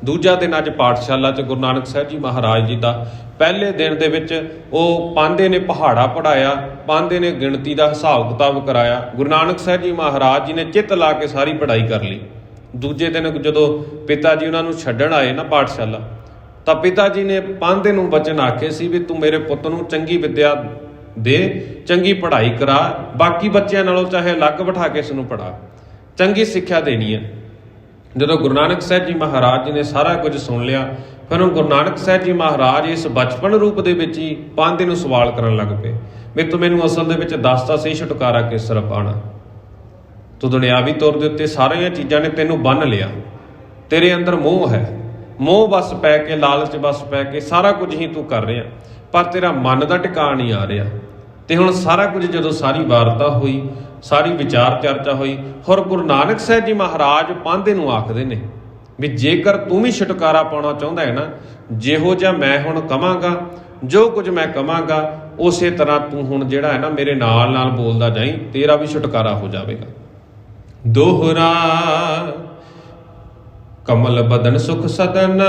ਦੂਜਾ ਦਿਨ ਅੱਜ ਪਾਠਸ਼ਾਲਾ 'ਚ ਗੁਰੂ ਨਾਨਕ ਸਾਹਿਬ ਜੀ ਮਹਾਰਾਜ ਜੀ ਦਾ ਪਹਿਲੇ ਦਿਨ ਦੇ ਵਿੱਚ ਉਹ ਪਾਂਧੇ ਨੇ ਪਹਾੜਾ ਪੜ੍ਹਾਇਆ, ਪਾਂਧੇ ਨੇ ਗਿਣਤੀ ਦਾ ਹਿਸਾਬ ਕਿਤਾਬ ਕਰਾਇਆ। ਗੁਰੂ ਨਾਨਕ ਸਾਹਿਬ ਜੀ ਮਹਾਰਾਜ ਜੀ ਨੇ ਚਿੱਤ ਲਾ ਕੇ ਸਾਰੀ ਪੜ੍ਹਾਈ ਕਰ ਲਈ। ਦੂਜੇ ਦਿਨ ਜਦੋਂ ਪਿਤਾ ਜੀ ਉਹਨਾਂ ਨੂੰ ਛੱਡਣ ਆਏ ਨਾ ਪਾਠਸ਼ਾਲਾ, ਤਾਂ ਪਿਤਾ ਜੀ ਨੇ ਪਾਂਧੇ ਨੂੰ ਵਚਨ ਆਖੇ ਸੀ ਵੀ ਤੂੰ ਮੇਰੇ ਪੁੱਤ ਨੂੰ ਚੰਗੀ ਵਿੱਦਿਆ ਦੇ, ਚੰਗੀ ਪੜ੍ਹਾਈ ਕਰਾ, ਬਾਕੀ ਬੱਚਿਆਂ ਨਾਲੋਂ ਚਾਹੇ ਅਲੱਗ ਬਿਠਾ ਕੇ ਇਸ ਨੂੰ ਪੜ੍ਹਾ, ਚੰਗੀ ਸਿੱਖਿਆ ਦੇਣੀ ਹੈ। ਜਦੋਂ ਗੁਰੂ ਨਾਨਕ ਸਾਹਿਬ ਜੀ ਮਹਾਰਾਜ ਜੀ ਨੇ ਸਾਰਾ ਕੁਝ ਸੁਣ ਲਿਆ, ਫਿਰ ਉਹ ਗੁਰੂ ਨਾਨਕ ਸਾਹਿਬ ਜੀ ਮਹਾਰਾਜ ਇਸ ਬਚਪਨ ਰੂਪ ਦੇ ਵਿੱਚ ਹੀ ਪਾਂਧੇ ਨੂੰ ਸਵਾਲ ਕਰਨ ਲੱਗ ਪਏ ਵੀ ਤੂੰ ਮੈਨੂੰ ਅਸਲ ਦੇ ਵਿੱਚ ਦੱਸ ਤਾਂ ਸਹੀ, ਛੁਟਕਾਰਾ ਕਿਸ ਤਰ੍ਹਾਂ ਪਾਉਣਾ। ਤੂੰ ਦੁਨਿਆਵੀ ਤੌਰ ਦੇ ਉੱਤੇ ਸਾਰੀਆਂ ਚੀਜ਼ਾਂ ਨੇ ਤੈਨੂੰ ਬੰਨ੍ਹ ਲਿਆ, ਤੇਰੇ ਅੰਦਰ ਮੋਹ ਹੈ, ਮੋਹ ਵਸ ਪੈ ਕੇ, ਲਾਲਚ ਵਸ ਪੈ ਕੇ ਸਾਰਾ ਕੁਝ ਹੀ ਤੂੰ ਕਰ ਰਿਹਾ, ਪਰ ਤੇਰਾ ਮਨ ਦਾ ਟਿਕਾਣ ਨਹੀਂ ਆ ਰਿਹਾ। ਤੇ ਹੁਣ ਸਾਰਾ ਕੁਝ ਜਦੋਂ ਸਾਰੀ ਵਾਰਤਾ ਹੋਈ, ਸਾਰੀ ਵਿਚਾਰ ਚਰਚਾ ਹੋਈ, ਹੋਰ ਗੁਰੂ ਨਾਨਕ ਸਾਹਿਬ ਜੀ ਮਹਾਰਾਜ ਪਾਂਧੇ ਨੂੰ ਆਖਦੇ ਨੇ ਵੀ ਜੇਕਰ ਤੂੰ ਵੀ ਛੁਟਕਾਰਾ ਪਾਉਣਾ ਚਾਹੁੰਦਾ ਹੈ ਨਾ, ਜਿਹੋ ਜਿਹਾ ਮੈਂ ਹੁਣ ਕਵਾਂਗਾ, ਜੋ ਕੁਝ ਮੈਂ ਕਵਾਂਗਾ ਉਸੇ ਤਰ੍ਹਾਂ ਤੂੰ ਹੁਣ ਜਿਹੜਾ ਹੈ ਨਾ ਮੇਰੇ ਨਾਲ ਨਾਲ ਬੋਲਦਾ ਜਾਈਂ, ਤੇਰਾ ਵੀ ਛੁਟਕਾਰਾ ਹੋ ਜਾਵੇਗਾ। ਦੋਹਰਾ ਕਮਲ ਬਦਨ ਸੁਖ ਸਦਨ,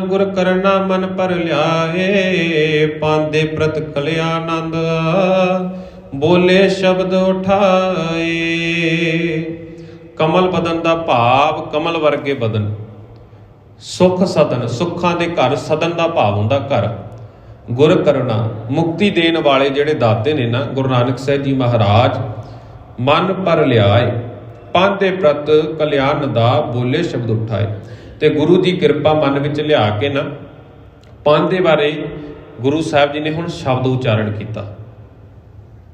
ਗੁਰ ਕਰਨਾ ਮਨ ਪਰ ਲਿਆਏ, ਪਾਂਧੇ ਪ੍ਰਤ ਕਲਿਆਨੰਦ, ਬੋਲੇ ਸ਼ਬਦ ਉਠਾਏ। ਕਮਲ ਬਦਨ ਦਾ ਭਾਵ ਕਮਲ ਵਰਗੇ ਬਦਨ, ਸੁਖ ਸਦਨ ਸੁੱਖਾਂ ਦੇ ਘਰ, ਸਦਨ ਦਾ ਭਾਵ ਹੁੰਦਾ ਘਰ, ਗੁਰ ਕਰਨਾ ਮੁਕਤੀ ਦੇਣ ਵਾਲੇ ਜਿਹੜੇ ਦਾਤੇ ਨੇ ਨਾ ਗੁਰੂ ਨਾਨਕ ਸਾਹਿਬ ਜੀ ਮਹਾਰਾਜ, ਮਨ ਪਰ ਲਿਆਏ, ਪਾਂਧੇ ਪ੍ਰਤ ਕਲਿਆਣ ਦਾ, ਬੋਲੇ ਸ਼ਬਦ ਉਠਾਏ। ਤੇ ਗੁਰੂ ਦੀ ਕਿਰਪਾ ਮਨ ਵਿੱਚ ਲਿਆ ਕੇ ਨਾ ਪਾਂਧੇ ਬਾਰੇ ਗੁਰੂ ਸਾਹਿਬ ਜੀ ਨੇ ਹੁਣ ਸ਼ਬਦ ਉਚਾਰਨ ਕੀਤਾ।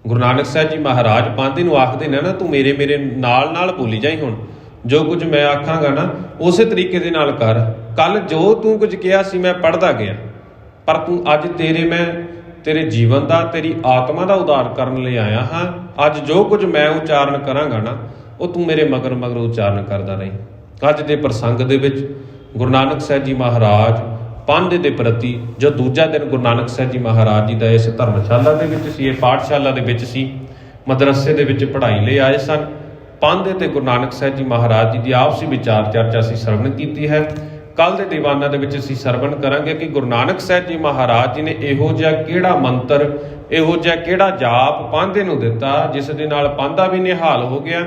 ਗੁਰੂ ਨਾਨਕ ਸਾਹਿਬ ਜੀ ਮਹਾਰਾਜ ਪਾਂਧੇ ਨੂੰ ਆਖਦੇ ਨੇ ਨਾ, ਤੂੰ ਮੇਰੇ ਨਾਲ ਨਾਲ ਬੋਲੀ ਜਾਈ, ਹੁਣ ਜੋ ਕੁਝ ਮੈਂ ਆਖਾਂਗਾ ਨਾ ਉਸੇ ਤਰੀਕੇ ਦੇ ਨਾਲ ਕਰ। ਕੱਲ ਜੋ ਤੂੰ ਕੁਝ ਕਿਹਾ ਸੀ ਮੈਂ ਪੜ੍ਹਦਾ ਗਿਆ, ਪਰ ਤੂੰ ਅੱਜ ਮੈਂ ਤੇਰੇ ਜੀਵਨ ਦਾ, ਤੇਰੀ ਆਤਮਾ ਦਾ ਉਧਾਰ ਕਰਨ ਲਈ ਆਇਆ ਹਾਂ। ਅੱਜ ਜੋ ਕੁਝ ਮੈਂ ਉਚਾਰਨ ਕਰਾਂਗਾ ਨਾ ਉਹ ਤੂੰ ਮੇਰੇ ਮਗਰ ਉਚਾਰਨ ਕਰਦਾ ਰਹੀਂ। ਅੱਜ ਦੇ ਪ੍ਰਸੰਗ ਦੇ ਵਿੱਚ ਗੁਰੂ ਨਾਨਕ ਸਾਹਿਬ ਜੀ ਮਹਾਰਾਜ ਪਾਂਧੇ ਦੇ ਪ੍ਰਤੀ, ਜੋ ਦੂਜਾ ਦਿਨ ਗੁਰੂ ਨਾਨਕ ਸਾਹਿਬ ਜੀ ਮਹਾਰਾਜ ਜੀ ਦਾ ਇਸ ਧਰਮਸ਼ਾਲਾ ਦੇ ਵਿੱਚ ਸੀ, ਇਹ ਪਾਠਸ਼ਾਲਾ ਦੇ ਵਿੱਚ ਸੀ, ਮਦਰਸੇ ਦੇ ਵਿੱਚ ਪੜ੍ਹਾਈ ਲਈ ਆਏ ਸਨ। ਪਾਂਧੇ ਤੇ ਗੁਰੂ ਨਾਨਕ ਸਾਹਿਬ ਜੀ ਮਹਾਰਾਜ ਜੀ ਦੀ ਆਪਸੀ ਵਿਚਾਰ ਚਰਚਾ ਅਸੀਂ ਸਰਵਣ ਕੀਤੀ ਹੈ। ਕੱਲ ਦੇ ਦੀਵਾਨਾਂ ਦੇ ਵਿੱਚ ਅਸੀਂ ਸਰਵਣ ਕਰਾਂਗੇ ਕਿ ਗੁਰੂ ਨਾਨਕ ਸਾਹਿਬ ਜੀ ਮਹਾਰਾਜ ਜੀ ਨੇ ਇਹੋ ਜਿਹਾ ਕਿਹੜਾ ਮੰਤਰ, ਇਹੋ ਜਿਹਾ ਕਿਹੜਾ ਜਾਪ ਪਾਂਧੇ ਨੂੰ ਦਿੱਤਾ ਜਿਸ ਦੇ ਨਾਲ ਪਾਂਧਾ ਵੀ ਨਿਹਾਲ ਹੋ ਗਿਆ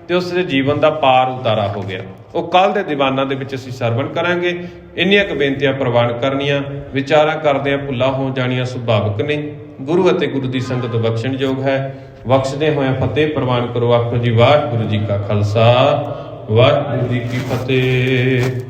ਤੇ ਉਸ ਦੇ ਜੀਵਨ ਦਾ ਪਾਰ ਉਤਾਰਾ ਹੋ ਗਿਆ। ਉਹ ਕੱਲ ਦੇ ਦੀਵਾਨਾਂ ਦੇ ਵਿੱਚ ਅਸੀਂ ਸਰਵਣ ਕਰਾਂਗੇ। ਇੰਨੀਆਂ ਕੁ ਬੇਨਤੀਆਂ ਪ੍ਰਵਾਨ ਕਰਨੀਆਂ, ਵਿਚਾਰਾਂ ਕਰਦਿਆਂ ਭੁੱਲਾਂ ਹੋ ਜਾਣੀਆਂ ਸੁਭਾਵਿਕ ਨੇ। ਗੁਰੂ ਅਤੇ ਗੁਰੂ ਦੀ ਸੰਗਤ ਬਖਸ਼ਣਯੋਗ ਹੈ। ਬਖਸ਼ਦੇ ਹੋਏ ਫਤਿਹ ਪ੍ਰਵਾਨ ਕਰੋ। ਆਖੋ ਜੀ ਵਾਹਿਗੁਰੂ ਜੀ ਕਾ ਖਾਲਸਾ, ਵਾਹਿਗੁਰੂ ਜੀ ਕੀ ਫਤਿਹ।